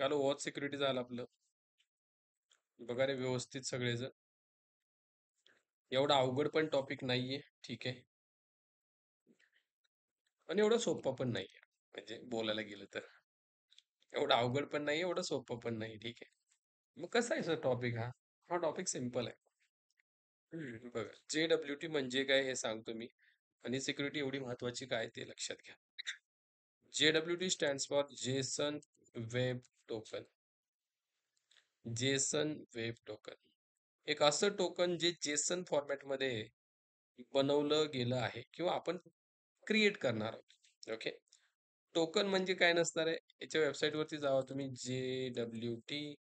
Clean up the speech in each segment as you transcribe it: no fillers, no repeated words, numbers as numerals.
काल watch security झालं आपलं. बघा रे व्यवस्थित सगळेजण. एवढा अवघड पण टॉपिक नाहीये, ठीक आहे. आणि एवढं सोपं पण नाहीये. म्हणजे बोलायला गेलं तर. एवढं अवघड पण नाही, एवढं सोपं पण नाही, ठीक आहे. मग कसा आहे सर टॉपिक हा? हा टॉपिक सिंपल आहे. बघा, JWT म्हणजे काय हे सांगतो मी. आणि सिक्युरिटी एवढी महत्वाची काय ते लक्षात घ्या. JWT stands for Jason web token. Jason web token. एक असं टोकन जे जेसन फॉर्मॅटमध्ये बनवलं गेलं आहे किंवा आपण क्रिएट करणार आहोत. ओके. टोकन म्हणजे काय नसणार आहे? याच्या वेबसाईटवरती जावा तुम्ही JWT.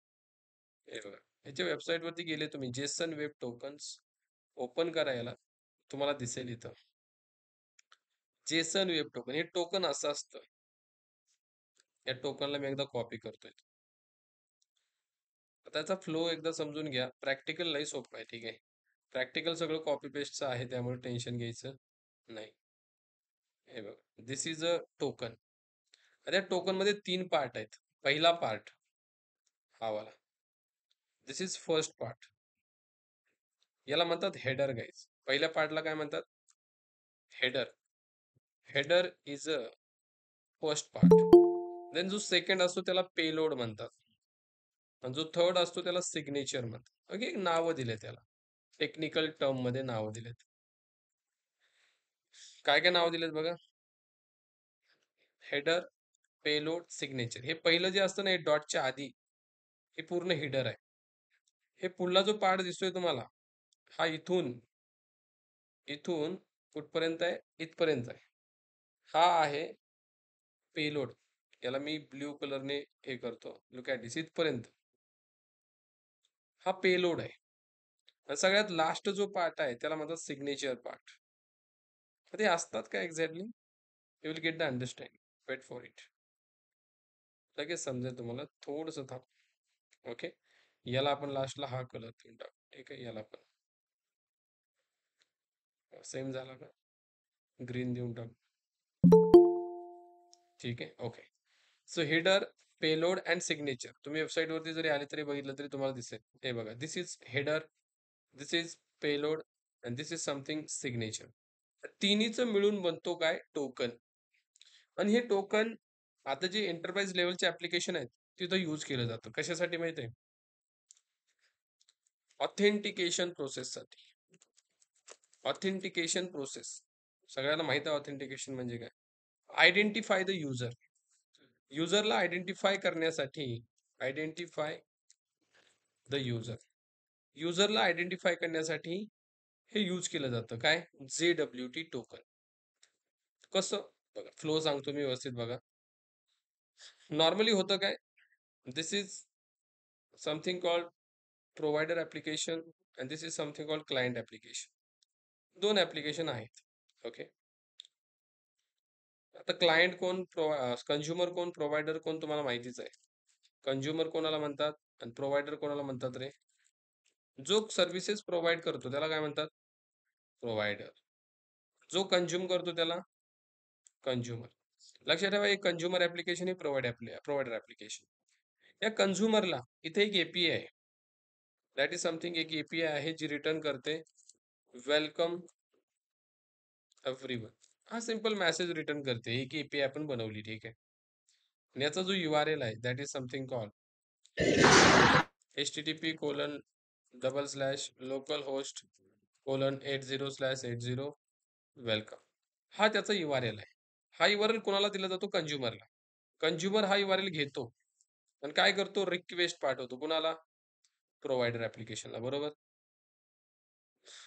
हे बघा. याच्या वेबसाईटवरती गेले तुम्ही जेसन वेब टोकन्स ओपन करा याला. तुम्हाला दिसेल इथं. Jason web token. हे टोकन असं असतं. या टोकनला मी एकदा कॉपी करतोय. त्याचा फ्लो एकदा समजून घ्या. प्रॅक्टिकल लई सोपं आहे, ठीक आहे. प्रॅक्टिकल सगळं कॉपी पेस्टचं आहे, त्यामुळे टेन्शन घ्यायचं नाही. हे बघा, दिस इज अ टोकन. त्या टोकन मध्ये 3 पार्ट आहेत. पहिला पार्ट हा वाला. This is first part. याला म्हणतात हेडर गाईज. पहिल्या पार्टला काय म्हणतात? Header. Header is a first part. Then जो सेकंड असतो त्याला पेलोड म्हणतात. आणि जो थर्ड असतो त्याला सिग्नेचर म्हणतात. ओके, नावं दिले त्याला. टेक्निकल टर्म मध्ये नावं दिलेत. काय काय नाव दिलेत बघा. Header, payload, signature. हे पहिलं जे असतं ना, हे डॉटच्या आधी, हे पूर्ण हेडर आहे. हे पुढला जो पार्ट दिसतोय तुम्हाला, हा इथून इथून कुठपर्यंत आहे? इथपर्यंत आहे. हा आहे पेलोड. याला मी ब्ल्यू कलरने हे करतो. लुक ॲट दिस. इथपर्यंत हा पेलोड आहे. आणि सगळ्यात लास्ट जो पार्ट आहे त्याला म्हणतात सिग्नेचर पार्ट. ते असतात का exactly? You will get the understand. Wait for it. लगेच समजेल तुम्हाला. थोडंसं थांब. ओके. याला आपण लास्टला हा कलर देऊन टाकू. ठीक आहे. याला पण सेम झाला का? ग्रीन देऊन टाकू. ठीक आहे. Okay. So header, payload and signature. तुम्ही वेबसाईटवरती जरी आले तरी बघितलं तरी तुम्हाला दिसेल. हे बघा, this is header, this is payload and this is something signature. तिन्हीचं मिळून बनतो काय? टोकन. आणि हे टोकन आता जे एंटरप्राइज लेवलचे ऍप्लिकेशन आहेत तिथं यूज केलं जातं. कशासाठी माहिती आहे? ऑथेंटिकेशन प्रोसेससाठी. ऑथेंटिकेशन प्रोसेस सगळ्यांना माहित आहे ऑथेंटिकेशन म्हणजे काय. Identify the user. युजरला आयडेंटिफाय करण्यासाठी, आयडेंटिफाय द युजर. युजरला आयडेंटिफाय करण्यासाठी हे यूज केलं जातं. काय? JWT token. कसं? बघा, फ्लो सांगतो मी व्यवस्थित बघा. नॉर्मली होतं काय? This is something called provider application and this is something called client application. दोन ऍप्लिकेशन आहेत. ओके. आता क्लायंट कोण, कंझ्युमर कोण, प्रोव्हायडर कोण तुम्हाला माहितीच आहे. कंझ्युमर कोणाला म्हणतात आणि प्रोव्हायडर कोणाला म्हणतात रे? जो सर्व्हिसेस प्रोव्हाइड करतो त्याला काय म्हणतात? प्रोव्हायडर. जो कंझ्युम करतो त्याला कंझ्युमर. लक्षात ठेवा, एक कंझ्युमर ऍप्लिकेशन ही प्रोव्हायडर ऍप्लिकेशन. या कंझ्युमरला इथे एक एपीआय आहे. That is something. एक एपीआय आहे जी रिटर्न करते वेलकम एव्हरीवन. हा सिंपल मेसेज रिटर्न करते. एक एपीआय आपण बनवली, ठीक आहे. आणि याचा जो URL आहे that is something called http://localhost:80/80 welcome. हा त्याचा URL आहे. हा URL कोणाला दिला जातो? कंझ्युमरला. कंझ्युमर हा URL घेतो आणि काय करतो? रिक्वेस्ट पाठवतो. कुणाला? प्रोव्हायडर ऍप्लिकेशनला. बरोबर.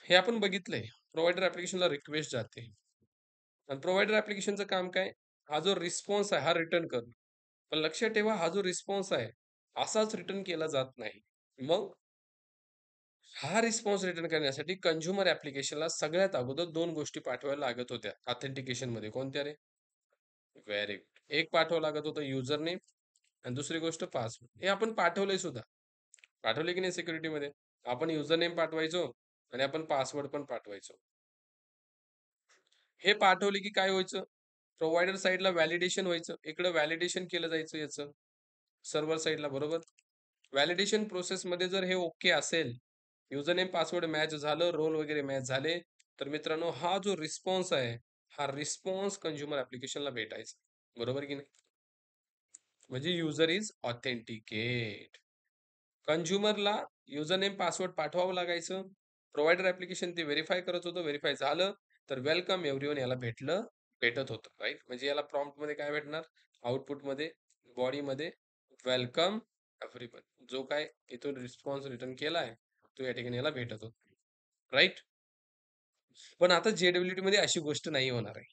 हे आपण बघितलंय. प्रोव्हायडर ऍप्लिकेशनला रिक्वेस्ट जाते आणि प्रोव्हायडर ऍप्लिकेशनचं काम काय? हा जो रिस्पॉन्स आहे हा रिटर्न करणं. पण लक्षात ठेवा, हा जो रिस्पॉन्स आहे असाच रिटर्न केला जात नाही. मग हा रिस्पॉन्स रिटर्न करण्यासाठी कंझ्युमर ऍप्लिकेशनला सगळ्यात अगोदर 2 गोष्टी पाठवायला लागत होत्या ऑथेंटिकेशन मध्ये. कोणत्या रे? Very good. एक पाठवावं लागत होतं युजर नेम आणि दुसरी गोष्ट पासवर्ड. हे आपण पाठवलंय सुद्धा. पाठवले की नाही सिक्युरिटीमध्ये? आपण युजर नेम पाठवायचो आणि आपण पासवर्ड पण पाठवायचो. हे पाठवले की काय व्हायचं? प्रोव्हायडर साइडला व्हॅलिडेशन व्हायचं. इकडे व्हॅलिडेशन केलं जायचं याचं. सर्व्हर साइडला, बरोबर? व्हॅलिडेशन प्रोसेसमध्ये जर हे ओके असेल, युजर नेम पासवर्ड मॅच झालं, रोल वगैरे मॅच झाले, तर मित्रांनो हा जो रिस्पॉन्स आहे, हा रिस्पॉन्स कंझ्युमर ॲप्लिकेशनला भेटायचा. बरोबर की नाही? म्हणजे युजर इज ऑथेंटिकेट. कंझ्युमरला युजर नेम पासवर्ड पाठवावं लागायचं. प्रोव्हायडर ॲप्लिकेशन ते व्हेरिफाय करत होतं. व्हेरिफाय झालं, तर वेलकम एव्हरीवन याला भेटत होतं, राइट? म्हणजे याला प्रॉम्प्टमध्ये काय भेटणार? आउटपुटमध्ये, बॉडीमध्ये वेलकम एव्हरीवन. जो काय इथून रिस्पॉन्स रिटर्न केलाय, तो या ठिकाणी याला भेटत होता, राइट? पण आता JWT मध्ये अशी गोष्ट नाही होणार आहे.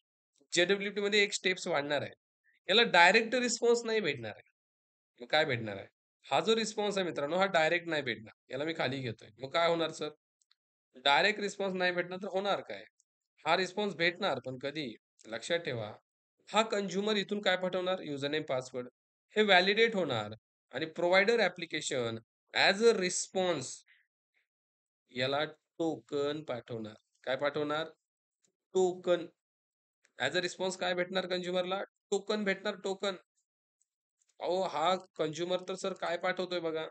JWT मध्ये एक स्टेप्स वाढणार आहे. याला डायरेक्ट रिस्पॉन्स नाही भेटणार आहे. मग काय भेटणार आहे? हा जो रिस्पॉन्स आहे मित्रांनो, हा डायरेक्ट नाही भेटणार. याला मी खाली घेतोय. मग काय होणार सर? डायरेक्ट रिस्पॉन्स नाही भेटणार तर होणार काय? हा रिस्पॉन्स भेटणार, पण कधी? लक्षात ठेवा. हा कंझ्युमर इथून काय पाठवणार? User name, password. हे व्हॅलिडेट होणार आणि provider application as a response याला टोकन पाठवणार. काय पाठवणार? टोकन. ॲज अ रिस्पॉन्स काय भेटणार कंझ्युमरला? टोकन भेटणार, टोकन. अहो, हा कंझ्युमर तर सर काय पाठवतोय बघा.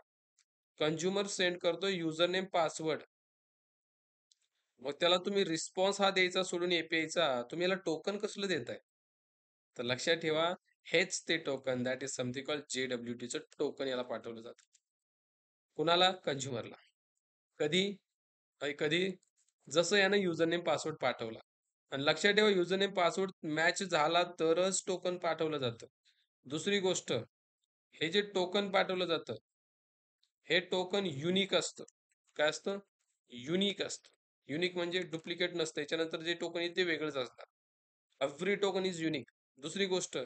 कंझ्युमर सेंड करतोय युजर नेम, पासवर्ड. मग त्याला तुम्ही रिस्पॉन्स हा द्यायचा सोडून APIचा, तुम्ही याला टोकन कसलं देताय? तर लक्षात ठेवा, हेच ते token, that is something called JWTचं टोकन याला पाठवलं जातं. कुणाला? कंझ्युमरला. कधी? कधी? जसं यानं युजर नेम पासवर्ड पाठवला. आणि लक्षात ठेवा, युजर नेम पासवर्ड मॅच झाला तरच टोकन पाठवलं जातं. दुसरी गोष्ट, हे जे टोकन पाठवलं जातं, हे टोकन युनिक असतं. काय असतं? युनिक असतं. युनिक म्हणजे डुप्लिकेट नसतं. याच्यानंतर जे टोकन येईल ते वेगळंच असणार. Every token is unique. दुसरी गोष्ट,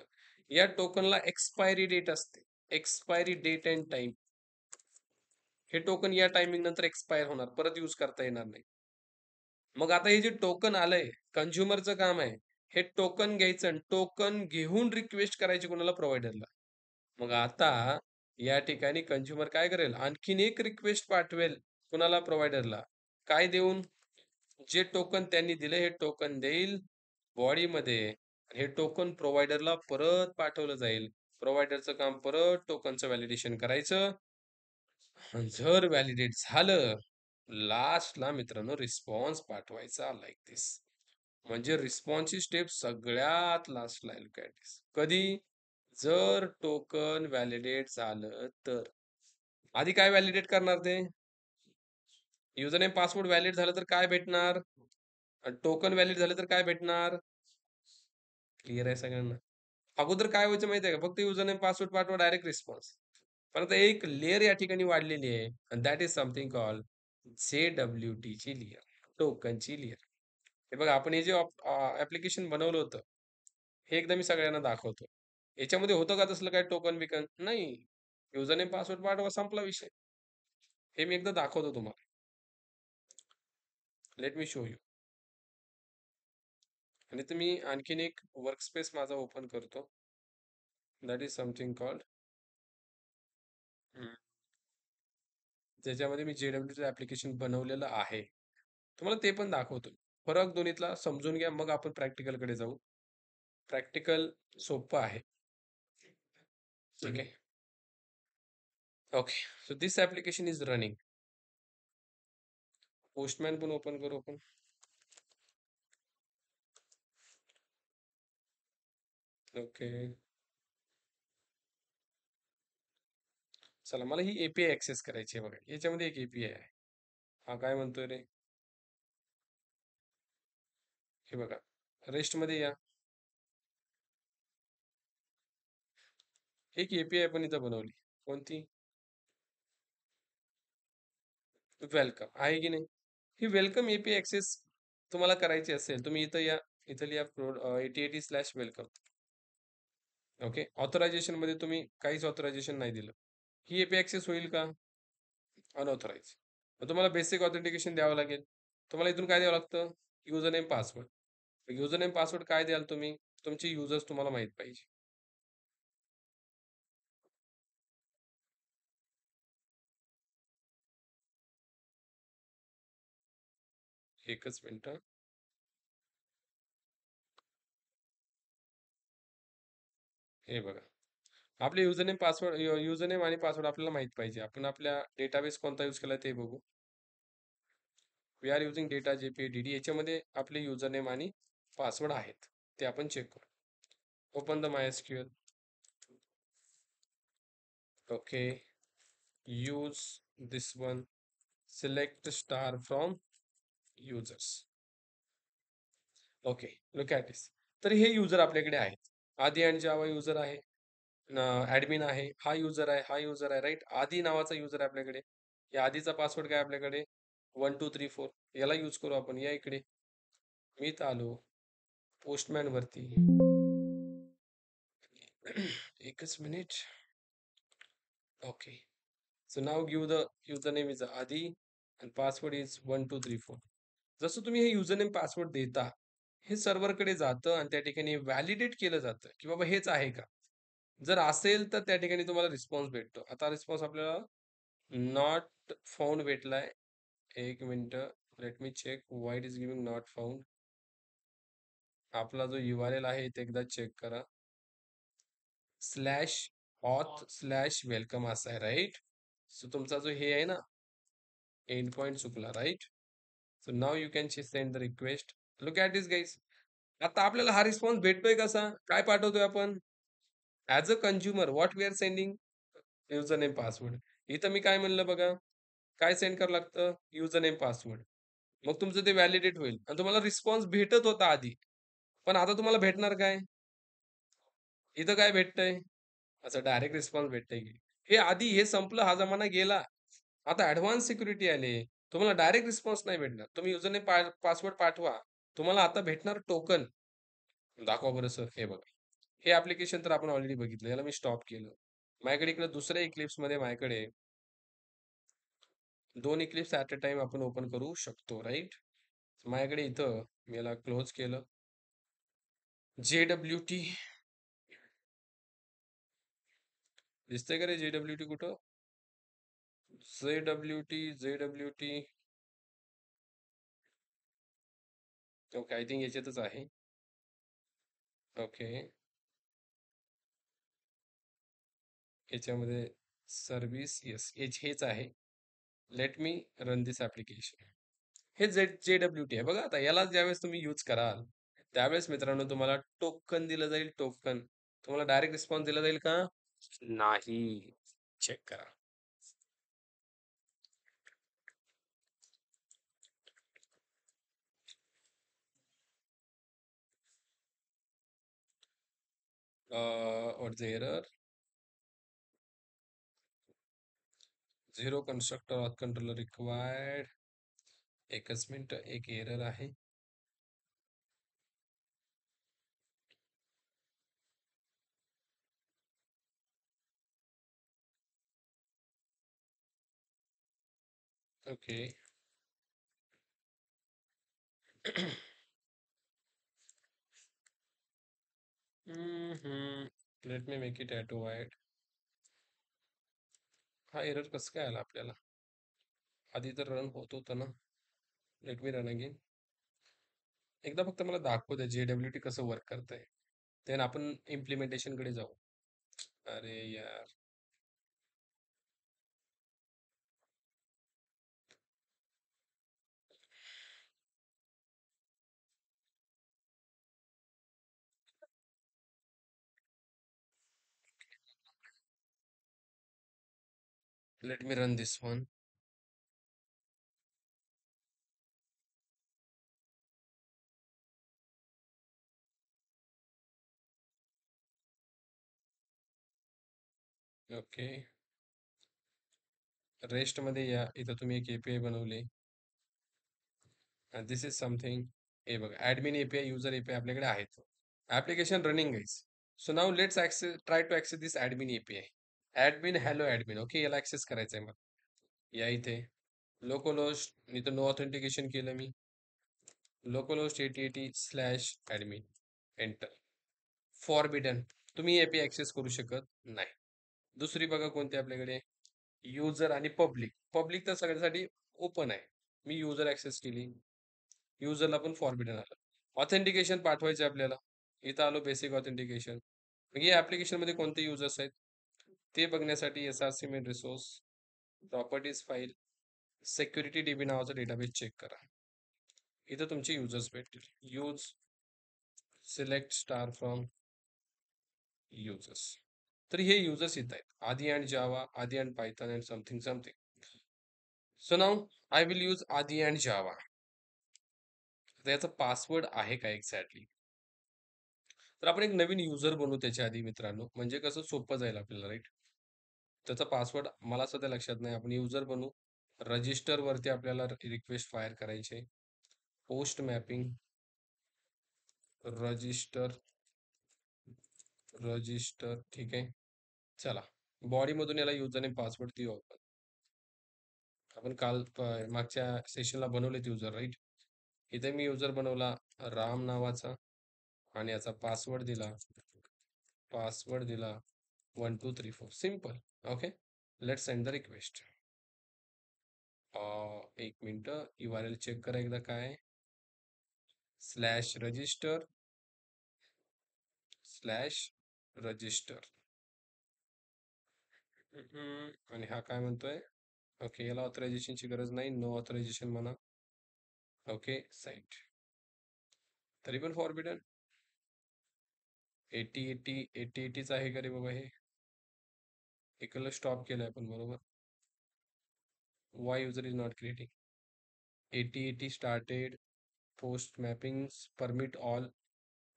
या टोकनला एक्सपायरी डेट असते. Expiry date and time. हे टोकन या टायमिंग नंतर एक्सपायर होणार, परत यूज करता येणार नाही. मग आता हे जे टोकन आलंय, कंझ्युमरचं काम आहे, हे टोकन घ्यायचं आणि टोकन घेऊन रिक्वेस्ट करायची कोणाला? प्रोव्हायडरला. मग आता या ठिकाणी कंझ्युमर काय करेल? आणखीन एक रिक्वेस्ट पाठवेल कुणाला? प्रोव्हायडरला. काय देऊन? जे टोकन त्यांनी दिले हे टोकन देईल बॉडीमध्ये. हे टोकन प्रोव्हायडरला परत पाठवलं जाईल. प्रोव्हायडरचं काम परत टोकनचं व्हॅलिडेशन करायचं. आणि जर व्हॅलिडेट झालं, लास्टला मित्रांनो रिस्पॉन्स पाठवायचा लाइक दिस. म्हणजे रिस्पॉन्सची स्टेप सगळ्यात लास्टला आहे. लुक ॲट दिस. कधी? जर टोकन व्हॅलिडेट झालं तर. आधी काय व्हॅलिडेट करणार ते? युजर नेम पासवर्ड व्हॅलिड झालं तर काय भेटणार? आणि टोकन व्हॅलिड झालं तर काय भेटणार? क्लिअर आहे सगळ्यांना? अगोदर काय व्हायचं माहिती आहे का? फक्त युजर नेम पासवर्ड पाठवा, डायरेक्ट रिस्पॉन्स. पण आता एक लेयर या ठिकाणी वाढलेली आहे आणि दॅट इज समथिंग कॉल्ड JWTची लेयर, टोकनची लेयर. हे बघा, आपण हे जे ॲप्लिकेशन बनवलं होतं, हे एकदा मी सगळ्यांना दाखवतो. याच्यामध्ये होतं का तसलं काय टोकन बिकन? नाही. युजर नेम पासवर्ड पाठवा, संपला विषय. हे मी एकदा दाखवतो तुम्हाला. Let me show you. आणि तुम्ही आणखीन एक वर्कस्पेस माझा ओपन करतो. दॅट इज समथिंग कॉल्ड, ज्याच्यामध्ये मी JWTचं ॲप्लिकेशन बनवलेलं आहे. तुम्हाला ते पण दाखवतो. फरक दोन्हीतला समजून घ्या, मग आपण प्रॅक्टिकलकडे जाऊ. प्रॅक्टिकल सोपं आहे. ठीक आहे. Okay. So this application is running. Postman पण ओपन करू आपण. ओके. चला, मला ही API ॲक्सेस करायची आहे बघा. याच्यामध्ये एक API आहे. हा काय म्हणतोय रे? हे बघा. रेस्टमध्ये या. एक API आपण इथं बनवली. कोणती? वेलकम. आहे की नाही? ही वेलकम API ॲक्सेस तुम्हाला करायची असेल, तुम्ही इथं या. इथं लिहा 8080/welcome. ओके. ऑथरायझेशनमध्ये तुम्ही काहीच ऑथरायझेशन नाही दिलं. ही API ॲक्सेस होईल का? अनऑथराइज. मग तुम्हाला बेसिक ऑथेंटिकेशन द्यावं लागेल. तुम्हाला इथून काय द्यावं लागतं? User name, password. User name, password काय द्याल तुम्ही? तुमचे युजर्स तुम्हाला माहीत पाहिजे. एकच मिनिटं. हे बघा. आपले युजर नेम आणि पासवर्ड आपल्याला माहीत पाहिजे. आपण आपल्या डेटाबेस कोणता यूज केला ते बघू. We are using data JPA याच्यामध्ये आपले युजर नेम आणि पासवर्ड आहेत. ते आपण चेक करू. Open the MySQL. Okay. Use this one. Select star from users. Okay. Look at this. तर हे युजर आपल्याकडे आहेत. आदी आणि जावा युजर आहे. ॲडमिन आहे. हा युजर आहे, हा युजर आहे, राइट? आदी नावाचा युजर आहे आपल्याकडे. या आधीचा पासवर्ड काय आपल्याकडे? 1 2 3 4. याला यूज करू आपण. या इकडे. मी इथं आलो. पोस्टमॅन वरती. एकच minute. Okay. So now give the user name is आदी and password is 1 2 3 4. जसं तुम्ही हे युजर नेम पासवर्ड देता, हे सर्व्हरकडे जातं आणि त्या ठिकाणी व्हॅलिडेट केलं जातं, की बाबा हेच आहे का? जर असेल तर त्या ठिकाणी तुम्हाला रिस्पॉन्स भेटतो. आता रिस्पॉन्स आपल्याला नॉट फाउंड भेटलाय. एक मिनिटं. Let me check why it is giving not found. आपला जो URL आहे ते एकदा चेक करा. स्लॅश ऑथ स्लॅश वेलकम असा आहे, राईट? सो तुमचा जो हे आहे ना, एंड पॉइंट चुकला, right? So now you can send the request. Look at this guys. आता आपल्याला हा रिस्पॉन्स भेटतोय कसा? काय पाठवतोय आपण? As a consumer what we are sending? User name password. इथं मी काय म्हणलं बघा? काय सेंड करावं लागतं? User name password. मग तुमचं ते व्हॅलिडेट होईल आणि तुम्हाला रिस्पॉन्स भेटत होता आधी. पण आता तुम्हाला भेटणार काय? इथं काय भेटतंय? असं डायरेक्ट रिस्पॉन्स भेटतंय की. हे आधी हे संपलं, हा जमाना गेला. आता ॲडव्हान्स सिक्युरिटी आली. तुम्हाला डायरेक्ट रिस्पॉन्स नाही भेटणार. तुम्ही युजर नेम पासवर्ड पाठवा. तुम्हाला आता भेटणार टोकन. दाखवा बरं सर. हे बघा. हे ॲप्लिकेशन तर आपण ऑलरेडी बघितलं. याला मी स्टॉप केलं. माझ्याकडे इकडे दुसऱ्या इक्लिप्समध्ये माझ्याकडे 2 इक्लिप्स ॲट अ टाईम आपण ओपन करू शकतो, राइट? माझ्याकडे इथं मी याला क्लोज केलं. JWT दिसतंय का रे JWT कुठं? JWT. ओके, आय थिंक याच्यातच आहे. ओके. याच्यामध्ये सर्व्हिस येस, हेच आहे. लेट मी रन दिस ॲप्लिकेशन. हे JWT आहे बघा. आता याला ज्यावेळेस तुम्ही यूज कराल, त्यावेळेस मित्रांनो तुम्हाला टोकन दिलं जाईल, टोकन. तुम्हाला डायरेक्ट रिस्पॉन्स दिला जाईल का? नाही. चेक करा. What the error? 0 constructor auth controller required. एकच मिनिट, एक एरर आहे. Okay. Let me make it auto wide. हा एरर कसं काय आला आपल्याला? आधी तर रन होत होतं ना. Late me run again. एकदा फक्त मला दाखवू द्या JWT कसं वर्क करतंय. देन आपण इम्प्लिमेंटेशनकडे जाऊ. अरे यार. Let me run this one. Okay. रेस्टमध्ये या. इथं तुम्ही एक API बनवली. This is something. हे बघा, ॲडमिन API, युजर API आपल्याकडे आहेत. Application running guys. So now let's try to access this admin API. Admin, hello admin. Okay, याला ॲक्सेस करायचं आहे मला. या इथे. लोकलहोस्ट, इथं नो ऑथेंटिकेशन केलं मी. Localhost 8080/admin. एंटर. फॉरबिडन. तुम्ही API ॲक्सेस करू शकत नाही. दुसरी बघा कोणती आपल्याकडे? युजर आणि पब्लिक. पब्लिक तर सगळ्यांसाठी ओपन आहे. मी युजर ॲक्सेस केली. युजरला पण फॉरबिडन आलं. ऑथेंटिकेशन पाठवायचं आपल्याला. इथं आलो बेसिक ऑथेंटिकेशन. मग या ॲप्लिकेशनमध्ये कोणते युजर्स आहेत? ते बघण्यासाठी SRC main resource, properties file, security DB नावाचा डेटाबेस चेक करा. इथं तुमचे युजर्स भेटतील. Use select star from users. तर हे युजर्स येत आहेत. आदी अँड जावा, आदी and Python and something something. So now I will use आदी अँड जावा. याचा पासवर्ड आहे का एक्झॅक्टली? तर आपण एक नवीन युजर बनवू त्याच्या आधी मित्रांनो, म्हणजे कसं सोपं जाईल आपल्याला, राईट? त्याचा पासवर्ड मला सध्या लक्षात नाही. आपण युजर बनवू. रजिस्टर वरती आपल्याला रिक्वेस्ट फायर करायचे. पोस्ट मॅपिंग रजिस्टर रजिस्टर ठीक आहे. चला, बॉडी मधून याला युजर नेम पासवर्ड देऊ आपण. आपण काल मागच्या सेशनला बनवलेत युजर, राईट? इथे मी युजर बनवला राम नावाचा आणि याचा पासवर्ड दिला 1234. Simple. Okay, let's send the request. एक मिनटं, URL चेक करा एकदा काय. /register आणि हा काय म्हणतोय? ओके, याला ऑथरायझेशनची गरज नाही. नो ऑथरायझेशन म्हणा. ओके, साईट तरी पण फॉरबिडन. 8080 आहे का रे बाबा हे? इकडलं स्टॉप केलंय आपण, बरोबर. Why user is not creating. 8080 started. Post mappings permit all,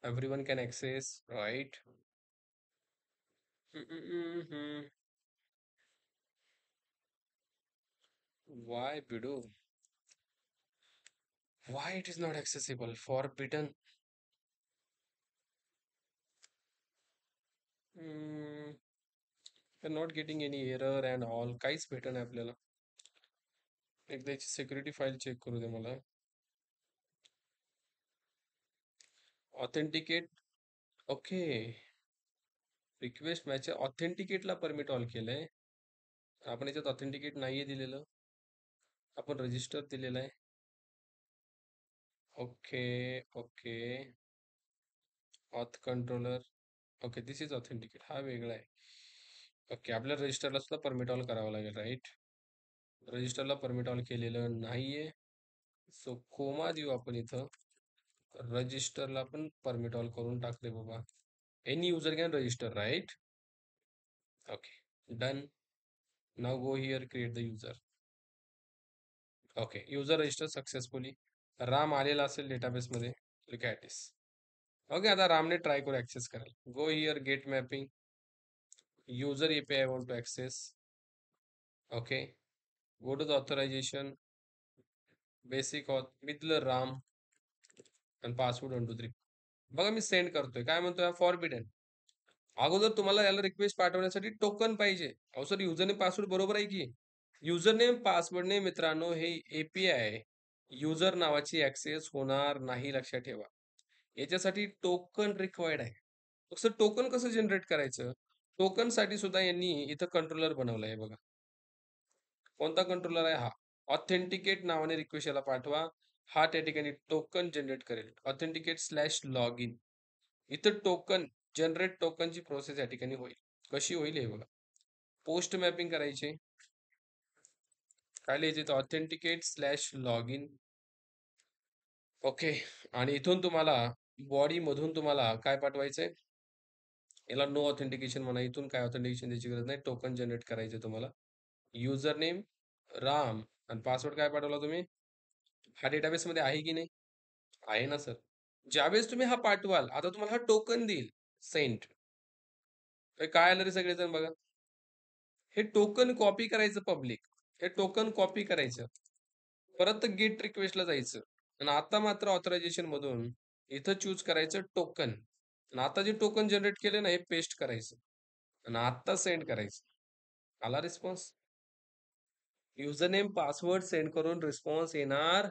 everyone can access, right? Why Bidu? Why it is not accessible? Forbidden. We're not getting any error and all. काहीच भेटत नाही आपल्याला. एकदा याची सिक्युरिटी फाईल चेक करू दे मला. Authenticate. Okay, request match ऑथेंटिकेटला परमिट ऑल केलंय. आपण याच्यात ऑथेंटिकेट नाहीये दिलेलं. आपण रजिस्टर दिलेलं आहे. Okay okay, auth controller. Okay, this is authenticate. हा वेगळा आहे. ओके, आपल्याला रजिस्टरला सुद्धा परमिट ऑल करावं लागेल, राईट? रजिस्टरला परमिट ऑल केलेलं नाहीये. सो कोमा देऊ आपण इथं. रजिस्टरला पण परमिट ऑल करून टाकले बाबा. Any user can register, right? Okay, done. Now go here, create the user. Okay, user register successfully. Ram आलेला असेल डेटाबेसमध्ये. Look at this. ओके, आता रामने ट्राय करू ॲक्सेस करायला. Go here, get mapping, user API I want to access. Okay, go to the authorization, basic auth, मी दिलं राम आणि पासवर्ड 1 2 3. बघा मी सेंड करतोय. काय म्हणतोय? फॉरबिडन. अगोदर तुम्हाला याला रिक्वेस्ट पाठवण्यासाठी टोकन पाहिजे. अहो सर, युजर नेम पासवर्ड बरोबर आहे की. युजर नेम पासवर्डने मित्रांनो हे API युजर नावाची ऍक्सेस होणार नाही, लक्षात ठेवा. याच्यासाठी टोकन रिक्वायर्ड आहे. सर, टोकन कसं जनरेट करायचं? टोकन साठी सुद्धा यांनी इथं कंट्रोलर बनवलंय बघा. कोणता कंट्रोलर आहे? हा. ऑथेंटिकेट नावाने रिक्वेस्ट याला पाठवा. हा त्या ठिकाणी टोकन जनरेट करेल. Authenticate slash log in. इथं टोकन जनरेट टोकनची प्रोसेस या ठिकाणी होईल. कशी होईल हे बघा. पोस्ट मॅपिंग करायचे. काय लिहायचे? Authenticate slash log in. Okay, आणि इथून तुम्हाला बॉडी मधून तुम्हाला काय पाठवायचंय? याला नो ऑथेंटिकेशन म्हणा. इथून काय ऑथेंटिकेशन द्यायची गरज नाही. टोकन जनरेट करायचे तुम्हाला. युजर नेम राम आणि पासवर्ड काय पाठवला तुम्ही? हा डेटाबेस मध्ये आहे की नाही? आहे ना सर. ज्यावेळेस तुम्ही हा पाठवाल, आता तुम्हाला हा टोकन देईल सेंट. काय आलं रे सगळेजण बघा. हे टोकन कॉपी करायचं पब्लिक. हे टोकन कॉपी करायचं. परत गेट रिक्वेस्टला जायचं. आणि आता मात्र ऑथरायझेशन मधून इथं चूज करायचं टोकन. आणि आता जे टोकन जनरेट केले ना, हे पेस्ट करायचं. आणि आता सेंड करायचं. आला response? User name password send करून रिस्पॉन्स येणार.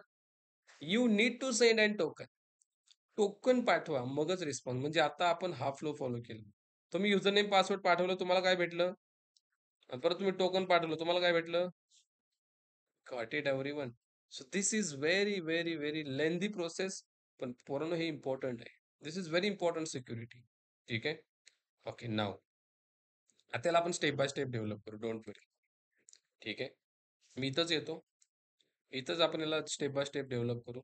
You need to send and token. Token पाठवा मगच रिस्पॉन्स. म्हणजे आता आपण हा फ्लो फॉलो केला. तुम्ही युजर नेम पासवर्ड पाठवलं, तुम्हाला काय भेटलं? आणि परत तुम्ही टोकन पाठवलं, तुम्हाला काय भेटलं? Got it everyone. So this is very very very lengthy process. पण पोरांनो हे इम्पॉर्टंट आहे. दिस इज व्हेरी इम्पॉर्टंट सिक्युरिटी. ठीक आहे. ओके, नाव त्याला आपण स्टेप बाय स्टेप डेव्हलप करू, डोंट वरी. ठीक आहे. मी इथंच येतो. इथंच आपण याला स्टेप बाय स्टेप डेव्हलप करू.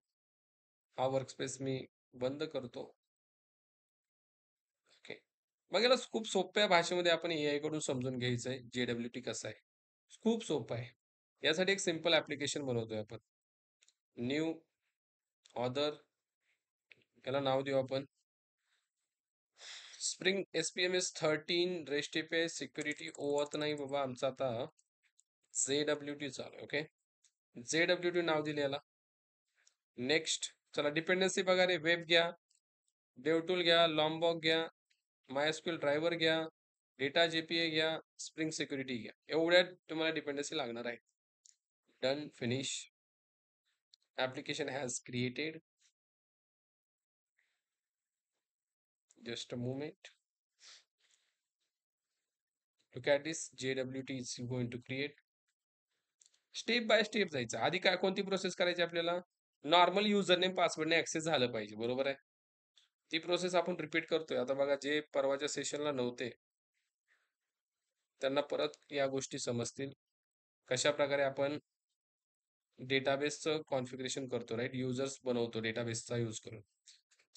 हा वर्कस्पेस मी बंद करतो. ओके. मग याला खूप सोप्या भाषेमध्ये आपण एआय कडून समजून घ्यायचं आहे, JWT कसं आहे. खूप सोपं आहे. यासाठी एक सिंपल ॲप्लिकेशन बनवतोय आपण. न्यू ऑथर, याला नाव देऊ आपण स्प्रिंग SPMS 13 रेस्टिफाय सिक्युरिटी ओवत नाही बाबा आमचा आता JWT चालू आहे. ओके. JWT नाव दिले याला. नेक्स्ट. चला डिपेंडन्सी बघा रे. वेब घ्या, डेवटूल घ्या, लॉम्बॉक घ्या, MySQL ड्रायव्हर घ्या, डेटा JPA घ्या, स्प्रिंग सिक्युरिटी घ्या. एवढ्या तुम्हाला डिपेंडन्सी लागणार आहे. Done, finish. Application has created. Just a moment. Look at this. JWT is going to create. Step by step जायचं. आधी काय कोणती प्रोसेस करायची आपल्याला? नॉर्मल युजर नेम पासवर्डने ऍक्सेस झालं पाहिजे. बरोबर आहे. ती प्रोसेस आपण रिपीट करतोय. आता बघा जे परवाच्या सेशनला नव्हते त्यांना परत या गोष्टी समजतील. कशा प्रकारे आपण डेटाबेसचं कॉन्फिगरेशन करतो, राईट? युजर्स बनवतो डेटाबेसचा यूज करून.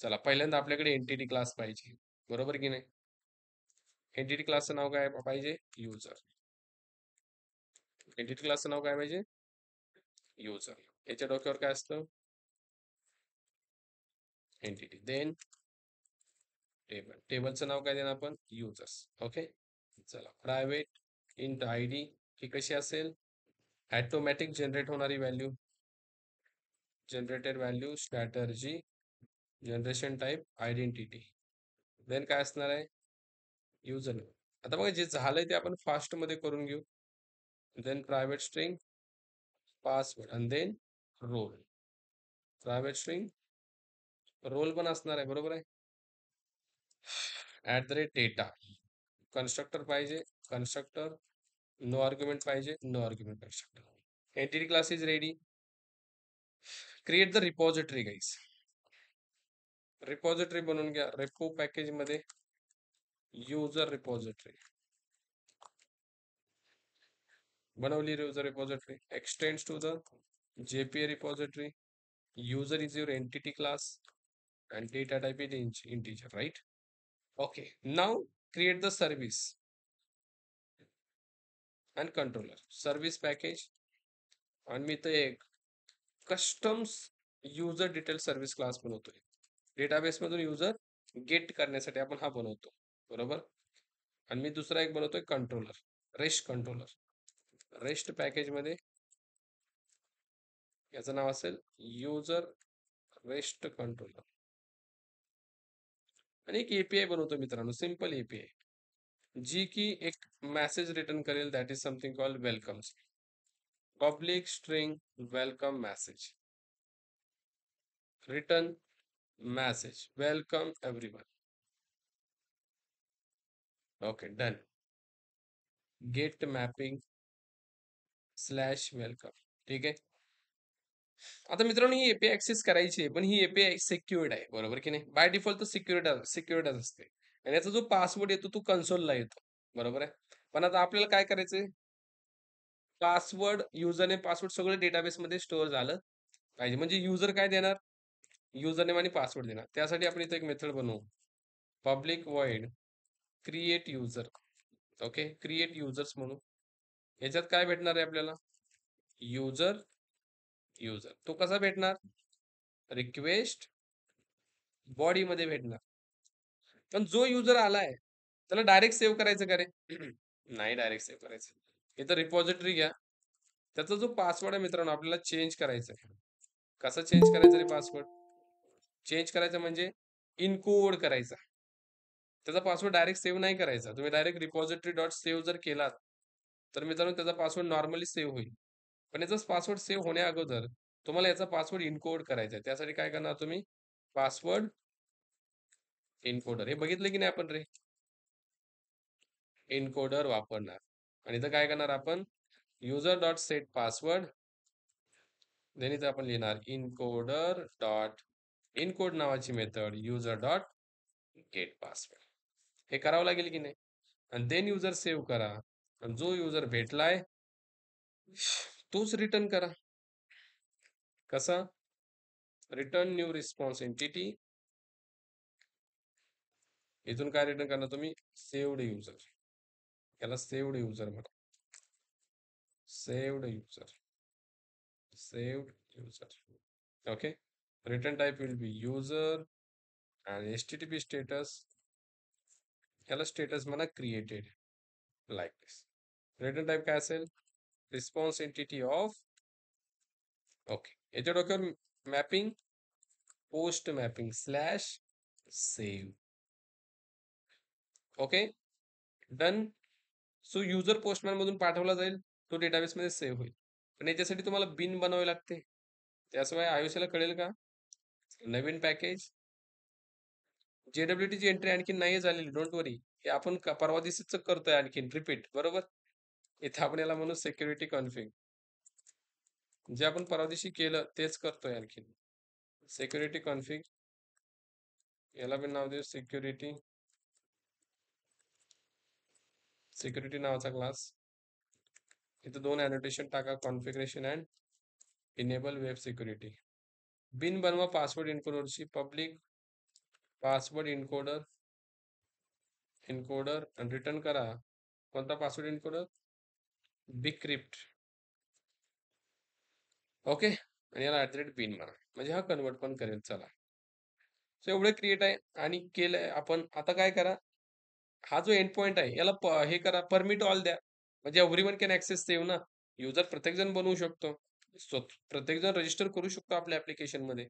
चला पहिल्यांदा आपल्याकडे एंटिटी क्लास पाहिजे. बरोबर की नाही? एंटिटी क्लासचं नाव काय पाहिजे? युजर. एंटिटी क्लासचं नाव काय पाहिजे? युजर. याच्या डोक्यावर काय असतं? एंटिटी. Then table. टेबलचं नाव काय देणार आपण? युजर्स. ओके. चला प्रायव्हेट इंट ID ही कशी असेल? ऑटोमॅटिक जनरेट होणारी value. Generated value strategy generation type identity. Then काय असणार आहे? User name. आता बघा जे झालंय ते आपण फास्ट मध्ये करून घेऊ. देन प्रायव्हेट स्ट्रिंग पासवर्ड आणि then role. Private string role पण असणार आहे. बरोबर आहे. @data. कन्स्ट्रक्टर पाहिजे, कन्स्ट्रक्टर. नो आर्ग्युमेंट पाहिजे, no argument constructor. Entity class is ready. Create the repository guys. Repository बनवून घ्या. रेपो पॅकेज मध्ये युजर रिपॉझिटरी बनवली. User repository extends to the JPA repository. User is your entity class and data type is integer, right? Okay. Now create the service and controller. Service package आणि मी ते एक customs user detail service class बनवतोय. Database मधून user gate करण्यासाठी आपण हा बनवतो. बरोबर. आणि मी दुसरा एक बनवतोय controller, rest controller. Rest package मध्ये याचं नाव असेल युजर रेस्ट कंट्रोलर. आणि एक API बनवतो मित्रांनो, सिंपल API जी की एक मेसेज रिटर्न करेल. That is something called welcome. Public string welcome message. Return message welcome everyone. Okay, done. Get mapping slash welcome. ठीक आहे. आता मित्रांनो ही API ऍक्सेस करायची आहे, पण ही API सिक्युअर्ड आहे. बरोबर की नाही? बाय डिफॉल्ट तर सिक्युअर्ड असते. आणि याचा जो पासवर्ड येतो तो कन्सोलला येतो. बरोबर आहे. पण आता आपल्याला काय करायचंय? पासवर्ड, युजर नेम, पासवर्ड सगळं डेटाबेस मध्ये स्टोअर झालं पाहिजे. म्हणजे युजर काय देणार? युजर नेम आणि पासवर्ड देणार. त्यासाठी आपण इथे एक मेथड बनवू. Public void create user. Okay. Create users म्हणू. याच्यात काय भेटणार आहे आपल्याला? युजर. युजर तो कसा भेटणार? रिक्वेस्ट बॉडी मध्ये भेटणार. पण जो युजर आलाय त्याला डायरेक्ट सेव्ह करायचं का रे? नाही डायरेक्ट सेव्ह करायचं. इथं रिपॉझिटरी घ्या. त्याचा जो पासवर्ड आहे मित्रांनो आपल्याला चेंज करायचा आहे. कसा चेंज करायचा रे पासवर्ड? चेंज करायचं म्हणजे इनकोड करायचा. त्याचा पासवर्ड डायरेक्ट सेव्ह नाही करायचा. तुम्ही डायरेक्ट रिपॉझिटरी डॉट सेव्ह जर केलात तर मित्रांनो त्याचा पासवर्ड नॉर्मली सेव्ह होईल. पण याचा पासवर्ड सेव्ह होण्या अगोदर तुम्हाला याचा पासवर्ड इनकोड करायचा आहे. त्यासाठी काय करणार तुम्ही? Password encoder. हे बघितलं की नाही आपण रे? एन्कोडर वापरणार. आणि इथं काय करणार आपण? User dot set password. Then इथं आपण लिहिणार इनकोडर डॉट इनकोड नावाची method user dot get password. हे करावं लागेल की नाही? आणि देन युजर सेव्ह करा. आणि जो युजर भेटलाय तोच रिटर्न करा. कसा? Return new response entity. इथून काय रिटर्न करणार तुम्ही? Saved user. याला सेव्ड युजर म्हणा. Saved user. Saved user. Okay. Return type will be user आणि HTTP स्टेटस. याला स्टेटस म्हणा क्रिएटेड. लाईक दिस. रिटर्न टाइप काय असेल? Response entity of. ओके. याच्या डोक्यावर mapping post mapping slash save. Okay done. So user postman मधून पाठवला जाईल, तो डेटाबेस मध्ये सेव्ह होईल. पण याच्यासाठी तुम्हाला बिन बनवावे लागते. त्याशिवाय आयुष्याला कळेल का? नवीन पॅकेज JWT ची एंट्री आणखी नाही झालेली, डोंट वरी. हे आपण परवा दिवशीच करतोय आणखीन रिपीट, बरोबर. इथे आपण याला म्हणू सिक्युरिटी कॉन्फिग. जे आपण परवा दिवशी केलं तेच करतोय आणखीन. Security config. याला पण नाव देऊ सिक्युरिटी. सिक्युरिटी नावाचा क्लास. इथे 2 अॅनोटेशन टाका, configuration and enable web security. Bean बनवा पासवर्ड इन्कोडरची. पब्लिक पासवर्ड इन्कोडर आणि रिटर्न करा. कोणता पासवर्ड इन्कोडर? बिक्रिप्ट. ओके. आणि याला @bin म्हणा, म्हणजे हा कन्वर्ट पण करेल. चला, सो एवढे क्रिएट आहे आणि केलंय आपण. आता काय करा, हा जो एंड पॉइंट आहे याला हे करा, परमिट ऑल द्या. म्हणजे एव्हरीवन कॅन ऍक्सेस सेव्ह ना. युजर प्रत्येक जण बनवू शकतो. प्रत्येक जण रजिस्टर करू शकतो आपल्या ऍप्लिकेशन मध्ये.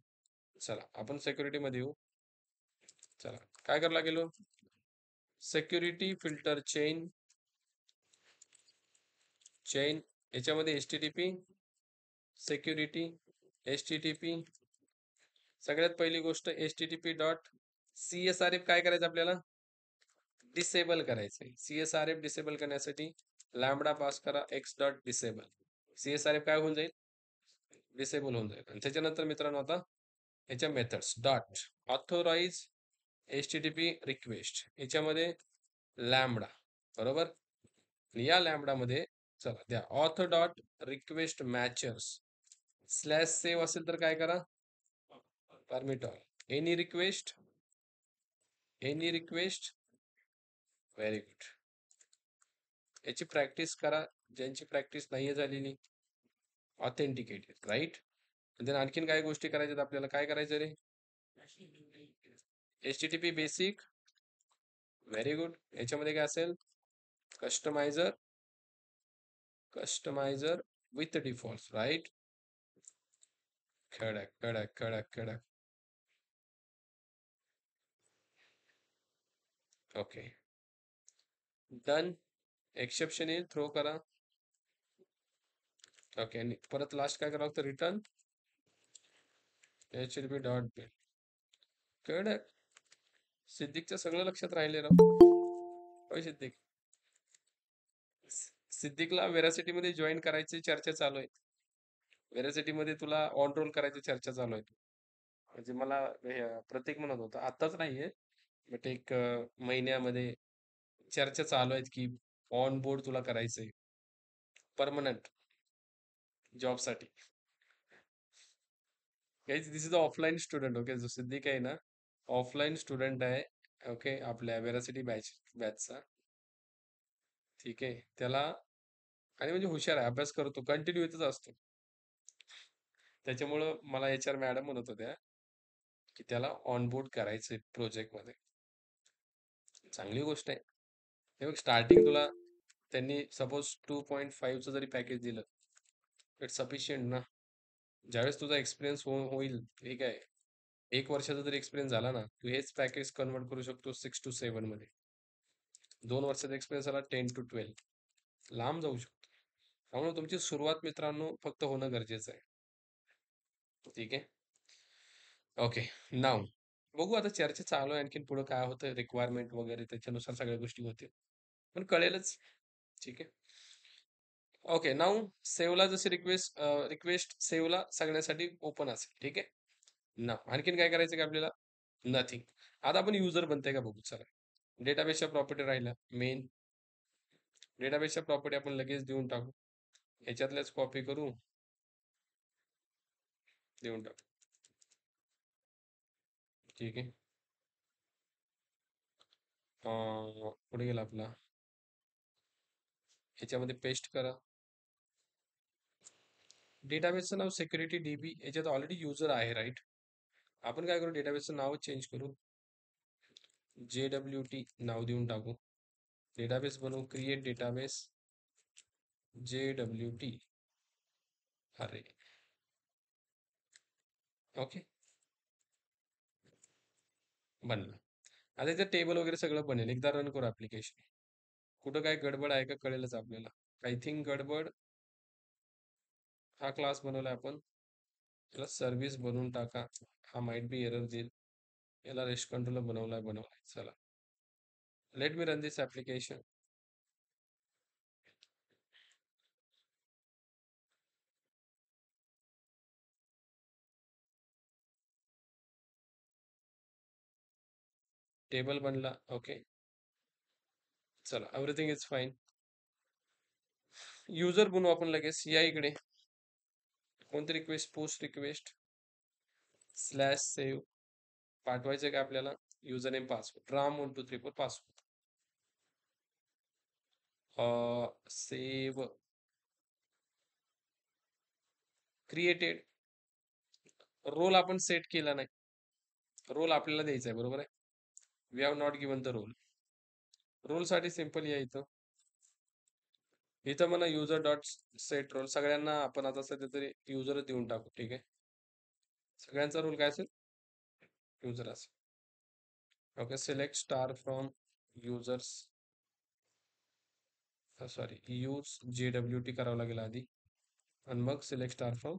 चला आपण सिक्युरिटी मध्ये येऊ. चला काय करावं लागेल? Security filter chain. याच्यामध्ये HTTP सिक्युरिटी HTTP. सगळ्यात पहिली गोष्ट HTTP.CSRF काय करायचं आपल्याला? डिसेबल करायचंय. CSRF डिसेबल करण्यासाठी लॅम्बडा पास करा x.disable. CSRF काय होऊन जाईल? डिसेबल होऊन जाईल. आणि त्याच्यानंतर मित्रांनो आता याच्या methods dot authorize HTTP request. याच्यामध्ये लॅम्बडा, बरोबर. या लॅम्बडा मध्ये चला द्या auth dot request matchers slash save असेल तर काय करा? Permit all. Any request. Very good. याची प्रॅक्टिस करा, ज्यांची प्रॅक्टिस नाहीये झालेली. Authenticated, right. आणखीन काय गोष्टी करायच्यात आपल्याला? काय करायचं रे? HTTP basic. Very good. याच्यामध्ये काय असेल? Customizer with default, right. खडक. Okay done. एक्सेप्शन येईल, थ्रो करा. ओके. आणि परत लास्ट काय करावं लागतं? Return HTTP dot bill. कडक. सिद्दीकचं सगळं लक्षात राहिले राव. होय सिद्दीक. सिद्दीकला वेरासिटी मध्ये जॉईन करायची चर्चा चालू आहे. वेरासिटी मध्ये तुला ऑन रोल करायची चर्चा चालू आहे. म्हणजे मला प्रतीक म्हणत होता, आत्ताच नाहीये बट एक महिन्यामध्ये चर्चा चालू आहेत की ऑन बोर्ड तुला करायचंय परमनंट जॉब साठी. दिस इज ऑफलाईन स्टुडंट. ओके. जो सिद्दीक आहे ना, ऑफलाईन स्टुडंट आहे. ओके. आपल्या वेरासिटी बॅचचा. ठीक आहे. त्याला आणि म्हणजे हुशार आहे, अभ्यास करतो, कंटिन्यू येतच असतो. त्याच्यामुळं मला HR मॅडम म्हणत होत्या की त्याला ऑनबोर्ड करायचंय प्रोजेक्ट मध्ये. चांगली गोष्ट आहे. हे बघ, स्टार्टिंग तुला त्यांनी सपोज 2.5चं जरी पॅकेज दिलं, इट्स सफिशियंट ना. ज्यावेळेस तुझा एक्सपिरियन्स होईल, ठीक आहे, 1 वर्षाचा जरी एक्सपिरियन्स झाला ना, तू हेच पॅकेज कन्वर्ट करू शकतो 6 to 7 मध्ये. 2 वर्षाचा एक्सपिरियन्स आला 10 to 12, लांब जाऊ शकतो. त्यामुळे तुमची सुरुवात मित्रांनो फक्त होणं गरजेचं आहे. ठीक आहे. ओके. नाव बघू, आता चर्चा चालू आहे, आणखीन पुढे काय होतं, रिक्वायरमेंट वगैरे त्याच्यानुसार सगळ्या गोष्टी होतील, पण कळेलच. ठीक आहे. ओके. नाव सेव्हला जशी रिक्वेस्ट सेव्हला सगळ्यासाठी ओपन असेल. ठीक आहे. नाव आणखीन काय करायचं का आपल्याला? नथिंग. आता आपण युजर बनते का बघू. चला, डेटाबेसच्या प्रॉपर्टी राहिल्या मेन. डेटाबेसच्या प्रॉपर्टी आपण लगेच देऊन टाकू. ह्याच्यातल्याच कॉपी करू, देऊन टाकू. ठीक आहे. पुढे गेला आपला, ह्याच्यामध्ये पेस्ट करा. डेटाबेसचं नाव सिक्युरिटी डीबी, याच्यात ऑलरेडी युजर आहे राईट. आपण काय करू, डेटाबेसचं नाव चेंज करू, JWT नाव देऊन टाकू. डेटाबेस बनवू, क्रिएट डेटाबेस JWT. अरे ओके, बनलं. आता इथे टेबल वगैरे सगळं बनेल. एकदा रन करू ऍप्लिकेशन. कुठं काय गडबड आहे का कळेलच आपल्याला. आय थिंक गडबड, हा क्लास बनवलाय आपण, याला सर्व्हिस बनवून टाका. हा माइट बी एरर देईल. याला रेस्ट कंट्रोलर बनवलाय. चला, लेट मी रन दिस ऍप्लिकेशन. टेबल बनला. ओके, चला, एव्हरीथिंग इज फाईन. युजर बनवू आपण लगेच. या इकडे, कोणती रिक्वेस्ट, पोस्ट रिक्वेस्ट /सेव्ह पाठवायचं का आपल्याला, user name password ram1234 password. Save created. Role आपण सेट केला नाही, रोल आपल्याला द्यायचा आहे, बरोबर आहे. We have not given the role. रोलसाठी सिंपल या इथं, म्हणा युजर डॉट सेट रोल. सगळ्यांना आपण आता सध्या तरी युजरच देऊन टाकू. ठीक आहे, सगळ्यांचा रोल काय असेल, युजर असेल. Okay, select star from users, sorry, use JWT करावं लागेल आधी, आणि मग सिलेक्ट स्टार फ्रॉम.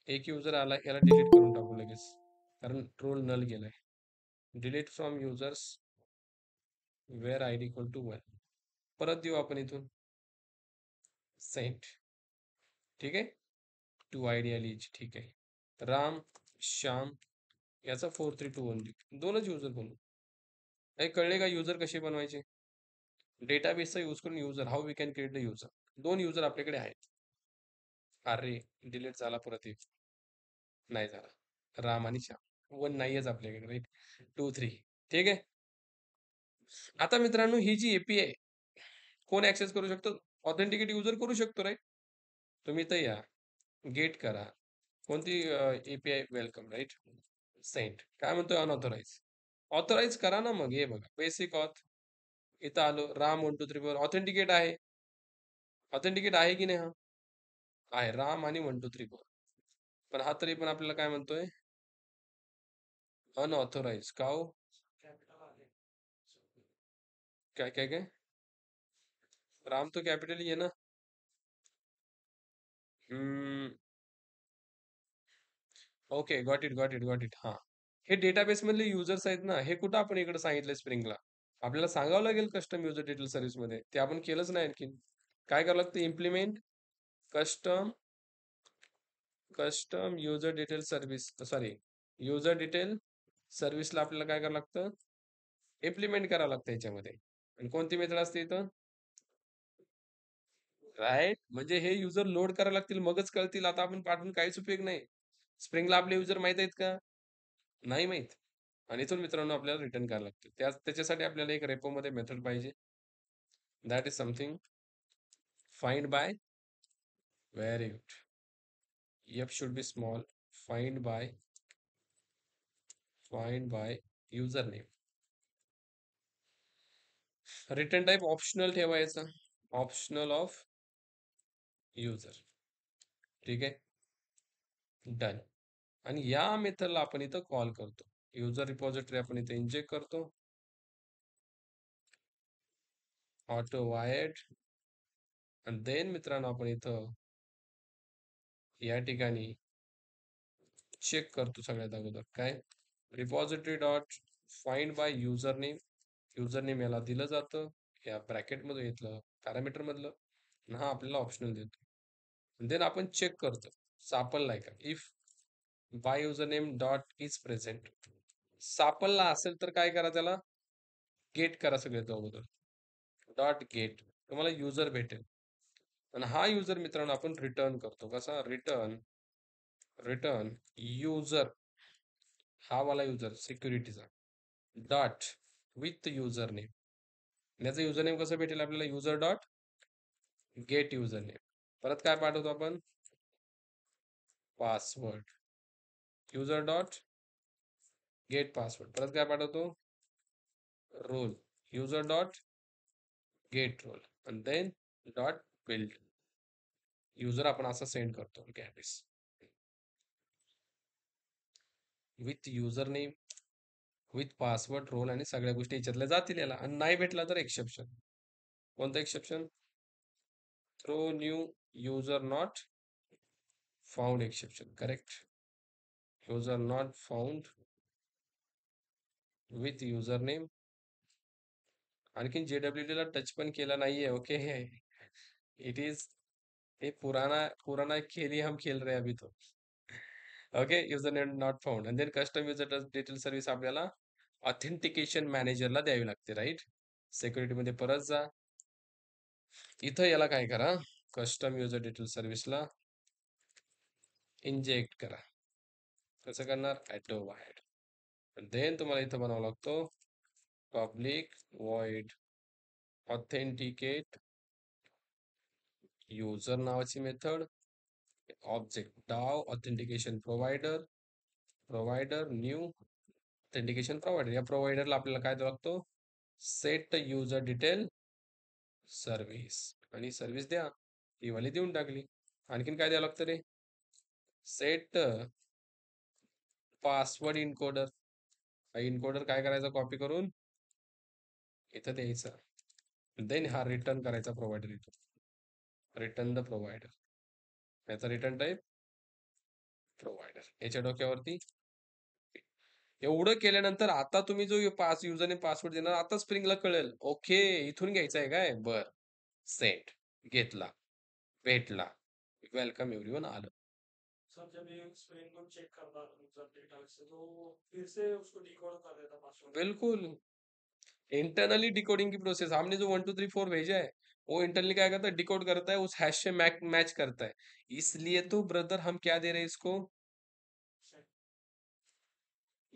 एक युजर आला, याला डिलीट करून टाकू लगेच, कारण रोल नल गेलाय. Delete from users where ID equal to 1. परत देऊ आपण इथून सेंट. ठीक आहे, टू ID आली. ठीक आहे, राम श्याम याचा 4321 देऊ. दोनच युजर बनवू. हे कळले का, युजर कसे बनवायचे. डेटाबेसचा यूज करून user, how we can create the user. दोन युजर आपल्याकडे आहेत. अरे डिलीट झाला, परत एक नाही झाला. राम आणि श्याम, 1 नाहीयेच आपल्याकडे राईट, 2 3. ठीक आहे. आता मित्रांनो, ही जी API कोण ऍक्सेस करू शकतो, ऑथेंटिकेट युजर करू शकतो राईट. तुम्ही इथं या, गेट करा, कोणती API, वेलकम राईट. सेंट काय म्हणतोय, अनऑथोराइज. ऑथोराइज करा ना मग. हे बघा, बेसिक ऑथ, इथं आलो, राम 1 2 3 4 ऑथेंटिकेट आहे. ऑथेंटिकेट आहे की नाही, हा आहे, राम आणि 1 2 3 4. पण हा तरी पण आपल्याला काय म्हणतोय, अनऑथोराइज. का हो, काय काय काय, राम तो कॅपिटल ही आहे ना. Okay, got it. हा, हे डेटाबेस मधले युजर्स आहेत ना, हे कुठं आपण इकडे सांगितलंय स्प्रिंगला. आपल्याला सांगावं लागेल कस्टम युजर डिटेल सर्व्हिस मध्ये, ते आपण केलंच नाही आणखी. काय करावं लागतं, implement custom user detail service, sorry, user detail सर्व्हिसला आपल्याला काय करावं लागतं, इम्प्लिमेंट करावं लागतं याच्यामध्ये. आणि कोणती मेथड असते इथं, राईट. म्हणजे हे युजर लोड करायला लागतील, मगच कळतील. आता आपण पाठवून काहीच उपयोग नाही. स्प्रिंगला आपले युजर माहित आहेत का, नाही माहित. आणि इथून मित्रांनो आपल्याला रिटर्न करायला लागतं. त्याच्यासाठी आपल्याला एक रेपो मध्ये मेथड पाहिजे. That is something find by, very good, F should be small, find by username. Return type optional ठेवायचा, ऑप्शनल ऑफ युजर. ठीक आहे, डन. आणि या मेथडला आपण इथं कॉल करतो. युजर रिपॉझिटरी आपण इथे इंजेक्ट करतो, ऑटो वायर्ड. आणि देन मित्रांनो आपण इथं या ठिकाणी चेक करतो सगळ्यात अगोदर, काय, repository dot find by user name याला दिलं जातं, या ब्रॅकेट मध्ये घेतलं पॅरामीटर मधलं, आणि हा आपल्याला ऑप्शनल देतो. देन आपण चेक करतो सापडलाय का. If bye user name dot is present, सापडला असेल तर काय करा, त्याला गेट करा सगळ्यात अगोदर. डॉट गेट तुम्हाला युजर भेटेल. आणि हा युजर मित्रांनो आपण रिटर्न करतो. कसा? रिटर्न रिटर्न युजर, हा वाला युजर सिक्युरिटीचा डॉट विथ युजर नेम. याचं युजर नेम कसं भेटेल आपल्याला? User dot get user name. परत काय पाठवतो आपण? Password user dot get password. परत काय पाठवतो? Role user dot get role आणि देन डॉट बिल्ड युजर आपण असं सेंड करतो गॅबिस with user name with password role आणि सगळ्या गोष्टी याच्यातल्या जातील याला. आणि नाही भेटला तर एक्सेप्शन. कोणतं exception? Throw new user not found exception. Correct. User not found with user name. आणखीन JWT ला टच पण केला नाहीये. ओके. इट इज ये पुराना पुराना खेल ही हम खेल रहे हैं अभी तो. Okay. User name not found आणि then custom user detail service आपल्याला ऑथेंटिकेशन मॅनेजरला द्यावी लागते. राईट. सिक्युरिटी मध्ये परत जा. इथं याला काय करा? कस्टम युजर डिटेल सर्व्हिसला इंजेक्ट करा. कसं करणार? Auto wide. देन तुम्हाला इथं बनावा लागतो पब्लिक वॉइड ऑथेंटिकेट युजर नावाची method object DAO authentication provider provider new authentication provider. या प्रोव्हायडरला आपल्याला काय द्यावं लागतो? सेट युजर डिटेल सर्व्हिस आणि सर्व्हिस द्या. ही वाली देऊन टाकली. आणखीन काय द्यावं लागतं रे? Set password encoder. हा इनकोडर काय करायचा? कॉपी करून इथं द्यायचा. देन हा रिटर्न करायचा प्रोव्हायडर इथून. Return the provider. याचा रिटर्न टाईप प्रोव्हायडर. याच्या डोक्यावरती एवढं केल्यानंतर आता तुम्ही जो युजरने पासवर्ड देणार आता स्प्रिंगला कळेल. ओके इथून घ्यायचं आहे काय? बर. सेट घेतला, भेटला, वेलकम एव्हरीवन आलं. सर जब ये स्प्रिंग को चेक करता यूजर डेटा से तो फिर से उसको डिकोड कर देता पासवर्ड. बिल्कुल इंटरनली डिकोडिंग की प्रोसेस. हमने जो 1 2 3 4 भेजा है वो इंटरनली क्या करता है? डिकोड करता है, उस हैश से मैच करता है. इसलिए तो ब्रदर हम क्या दे रहे हैं इसको?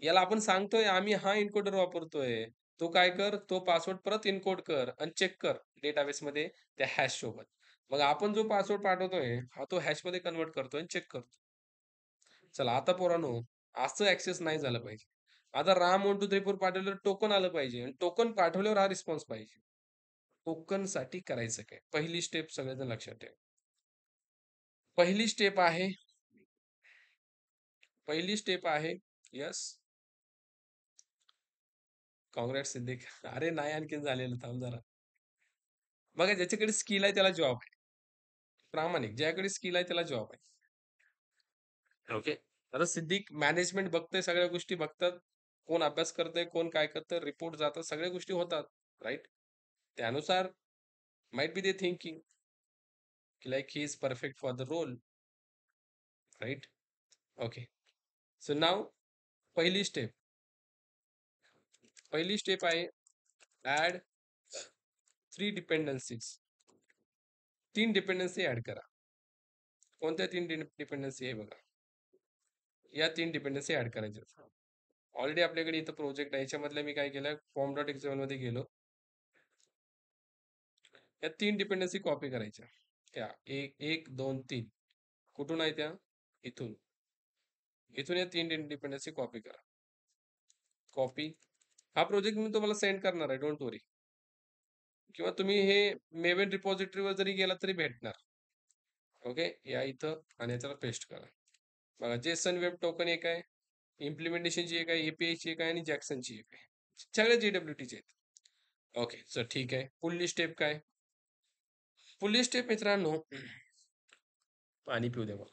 याला आपण सांगतोय आम्ही हा एन्कोडर वापरतोय. तो काय कर? तो पासवर्ड परत एन्कोड कर आणि चेक कर डेटाबेस मध्ये त्या हॅश सोबत. मग आपण जो पासवर्ड पाठवतोय हा तो हॅश मध्ये कन्वर्ट करतोय आणि चेक करतो. चला आता पोरांनो असं ऍक्सेस नाही झालं पाहिजे. आता राम 1 2 3 4 पाठवल्यावर टोकन आलं पाहिजे आणि टोकन पाठवल्यावर हा रिस्पॉन्स पाहिजे. टोकन साठी करायचं काय? पहिली स्टेप सगळेजण लक्षात ठेवा. पहिली स्टेप आहे पहिली स्टेप आहे यस. काँग्रेस सिद्दीक. अरे नाही आणखीन झालेलं थांब जरा. बघा ज्याच्याकडे स्किल आहे त्याला जॉब आहे. प्रामाणिक ज्याकडे स्किल आहे त्याला जॉब आहे. ओके. आता सिद्दीक मॅनेजमेंट बघतंय, सगळ्या गोष्टी बघतात. कोण अभ्यास करतंय, कोण काय करतंय, रिपोर्ट जातात, सगळ्या गोष्टी होतात. राइट? त्यानुसार माइट बी दे थिंकिंग की like he is perfect for the role. Right? Okay. So now पहिली स्टेप आहे ऍड 3 डिपेंडन्सीज. 3 डिपेंडन्सी ऍड करा. कोणत्या 3 डिपेंडन्सी आहे बघा. या 3 डिपेंडन्सी ऍड करायच्या. ऑलरेडी आपल्याकडे इथं प्रोजेक्ट आहे. याच्यामधल्या मी काय केलं? फॉर्म डॉट एक्झएमएल मध्ये गेलो. या 3 डिपेंडन्सी कॉपी करायच्या. त्या 1 2 3 कुठून आहे त्या? इथून. इथून या 3 डिपेंडन्सी कॉपी करा. कॉपी. हा प्रोजेक्ट मी तुम्हाला सेंड करणार आहे, डोंट वरी. किंवा तुम्ही हे मेवेन रिपॉझिटरीवर जरी गेला तरी भेटणार. ओके. या इथं आणि याच्याला पेस्ट करा. बघा जेसन वेब टोकन एक आहे, इम्प्लिमेंटेशनची एक आहे, एपीआयची एक आहे आणि जॅक्सनची एक आहे. सगळे JWTचे आहेत. ओके सर ठीक आहे. पुढली स्टेप काय? पुढली स्टेप मित्रांनो पाणी पिऊ द्या मला.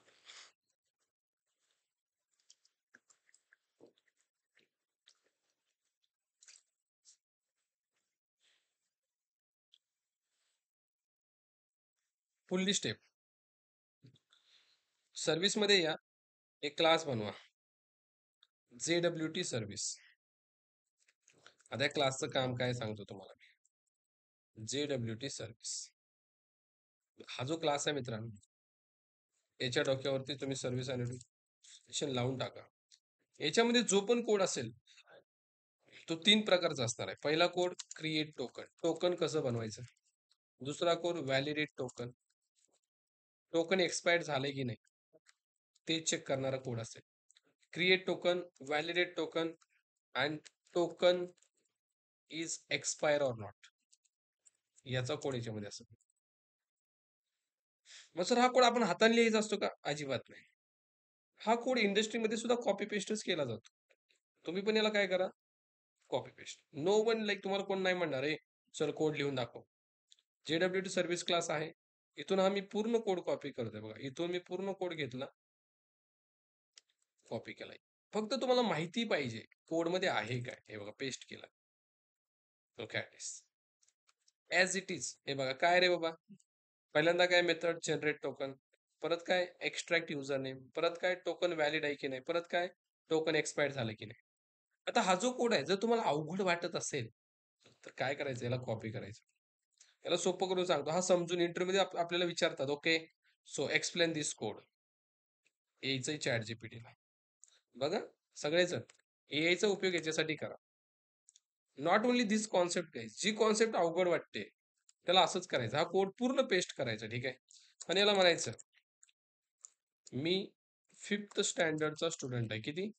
पुढली स्टेप सर्व्हिस मध्ये या, एक क्लास बनवा JWT सर्व्हिस. आता या क्लासचं काम काय सांगतो तुम्हाला मी. JWT service. हा जो क्लास आहे मित्रांनो, याच्या डोक्यावरती तुम्ही सर्व्हिस एनोटेशन लावून टाका. याच्यामध्ये जो पण कोड असेल, तो 3 प्रकारचा असणार आहे. पहिला कोड क्रिएट टोकन. टोकन कसं बनवायचं? दुसरा code validate token. Token expired झाले की नाही, ते चेक करणारा कोड असेल. Create token, validate token and token is expire or not, याचा कोड याच्यामध्ये असेल. मग सर हा कोड आपण हाताने लिहायचा असतो का? अजिबात नाही. हा कोड इंडस्ट्रीमध्ये सुद्धा कॉपी पेस्टच केला जातो. तुम्ही पण याला काय करा, copy paste. No one like तुम्हाला कोण नाही म्हणणार आहे, सर कोड लिहून दाखव. JWT सर्व्हिस क्लास आहे. इथून हा मी पूर्ण कोड कॉपी करतोय बघा. इथून मी पूर्ण कोड घेतला, कॉपी केलाय. फक्त तुम्हाला माहिती पाहिजे कोडमध्ये आहे काय. हे बघा पेस्ट केला. Okay as it is. हे बघा काय रे बाबा. पहिल्यांदा काय मेथड जनरेट टोकन, परत काय एक्स्ट्रॅक्ट युजर नेम, परत काय टोकन व्हॅलिड आहे की नाही, परत काय टोकन एक्सपायर्ड झालं की नाही. आता हा जो कोड आहे जर तुम्हाला अवघड वाटत असेल तर काय करायचं, याला कॉपी करायचं. याला सोपं करून सांगतो. हा समजून इंटरव्ह्यूमध्ये आपल्याला विचारतात, ओके सो एक्सप्लेन दिस कोड. यायचंय चॅट जीपीटीला. बघा सगळेजण एआयचा उपयोग याच्यासाठी करा. नॉट ओन्ली दिस कॉन्सेप्ट आहे, जी कॉन्सेप्ट अवघड वाटते त्याला असंच करायचं. हा कोड पूर्ण पेस्ट करायचा, ठीक आहे. आणि याला म्हणायचं, मी 5th स्टँडर्डचा स्टुडंट आहे. किती?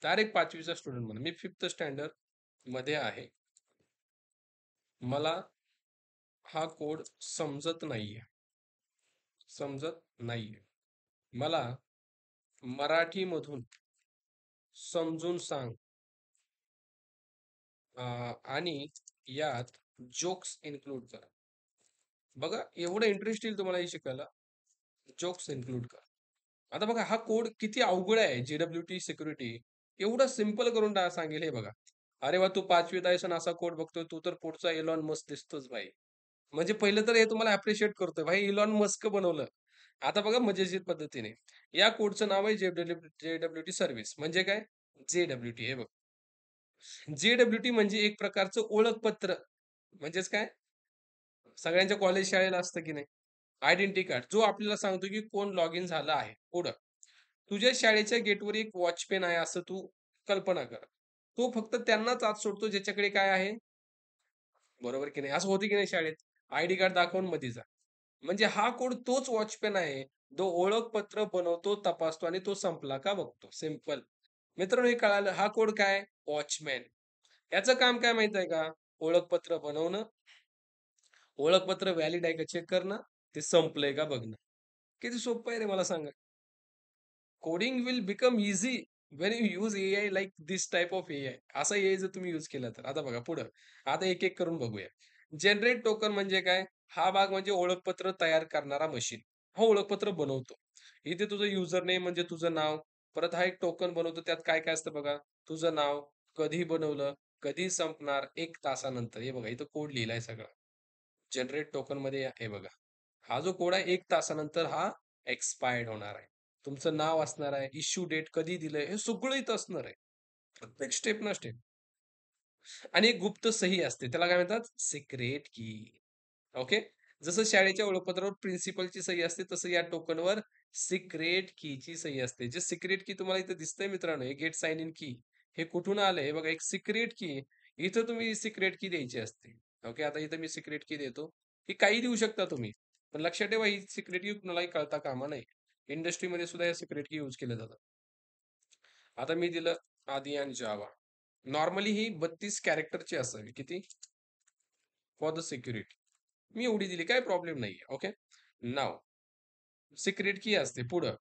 डायरेक्ट 5वीचा स्टुडंट म्हणा. मी 5th स्टँडर्ड मध्ये आहे. मला हा कोड समजत नाहीये. समजत नाहीये. मला मराठीमधून समजून सांग. आणि यात जोक्स इन्क्लूड कर. बघा एवढं इंटरेस्ट येईल तुम्हाला हे शिकायला. जोक्स इन्क्लूड कर. आता बघा हा कोड किती अवघड आहे. JWT सिक्युरिटी एवढं सिंपल करून सांगेल हे बघा. अरे वा, तू 5वीत आहेस आणि असा कोड बघतोय, तू तर पुढचा इलॉन मस्क दिसतोच भाई. म्हणजे पहिलं तर हे तुम्हाला अप्रिशिएट करतोय भाई, इलॉन मस्क बनवलं. आता बघा मजेशीर पद्धतीने या कोडचं नाव आहे JWT सर्व्हिस. म्हणजे काय? JWT हे बघ. JWT म्हणजे एक प्रकारचं ओळखपत्र. म्हणजेच काय? सगळ्यांच्या कॉलेज शाळेला असतं की नाही, आयडेंटिटी कार्ड जो आपल्याला सांगतो की कोण लॉग इन झालं आहे. पुढं तुझ्या शाळेच्या गेटवर एक वॉचमॅन आहे असं तू कल्पना कर. तो फक्त त्यांनाच आत सोडतो ज्याच्याकडे काय आहे, बरोबर की नाही? असं होतं की नाही शाळेत? आयडी कार्ड दाखवून मध्ये जा. म्हणजे हा कोड तोच वॉचमॅन आहे, जो ओळखपत्र बनवतो, तपासतो आणि तो संपला का बघतो. सिंपल. मित्रांनो हे कळालं. हा कोड काय? वॉचमॅन. याचं काम काय माहित आहे का? ओळखपत्र बनवणं, ओळखपत्र व्हॅलिड आहे का चेक करणं, ते संपलंय का बघणं. किती सोपं आहे रे मला सांगा. Coding will become easy when you use AI like this type of AI. असा एआय जर तुम्ही यूज केला तर. आता बघा पुढं. आता एक-एक करून बघूया. जनरेट टोकन म्हणजे काय? हा भाग म्हणजे ओळखपत्र तयार करणारा मशीन. हा ओळखपत्र बनवतो. इथे तुझं युजर नेम म्हणजे तुझं नाव. परत हा एक टोकन बनवतो. त्यात काय-काय असतं बघा. तुझं नाव, कधी बनवलं, कधी संपणार, 1 तासानंतर. हे बघा इथं कोड लिहिलाय सगळा. जनरेट टोकनमध्ये हे बघा. हा जो कोड आहे 1 तासानंतर हा एक्सपायर्ड होणार आहे. तुमचं नाव असणार आहे, इश्यू डेट कधी दिलंय, हे सगळं इथं असणार आहे. प्रत्येक स्टेप ना स्टेप. आणि एक गुप्त सही असते. त्याला काय म्हणतात? Secret key. ओके. जसं शाळेच्या ओळखपत्रावर प्रिन्सिपलची सही असते, तसं या टोकनवर सिक्रेट कीची सही असते. जे सिक्रेट की तुम्हाला इथे दिसतंय मित्रांनो, हे गेट साइन इन की. हे कुठून आलंय? हे बघा एक सिक्रेट की. इथं तुम्ही सिक्रेट की द्यायची असते. ओके. आता इथं मी सिक्रेट की देतो. ही काही देऊ शकता तुम्ही. पण लक्षात ठेवा ही सिक्रेट की कुणालाही कळता कामा नये. इंडस्ट्रीमध्ये सुद्धा या सिक्रेट की यूज केल्या जातात. आता मी दिलं आदी आणि जावा. नॉर्मली ही 32 कॅरेक्टरची असावी. किती? For the security. मी एवढी दिली काही प्रॉब्लेम नाहीये. ओके. नाव सिक्रेट की असते पुढं.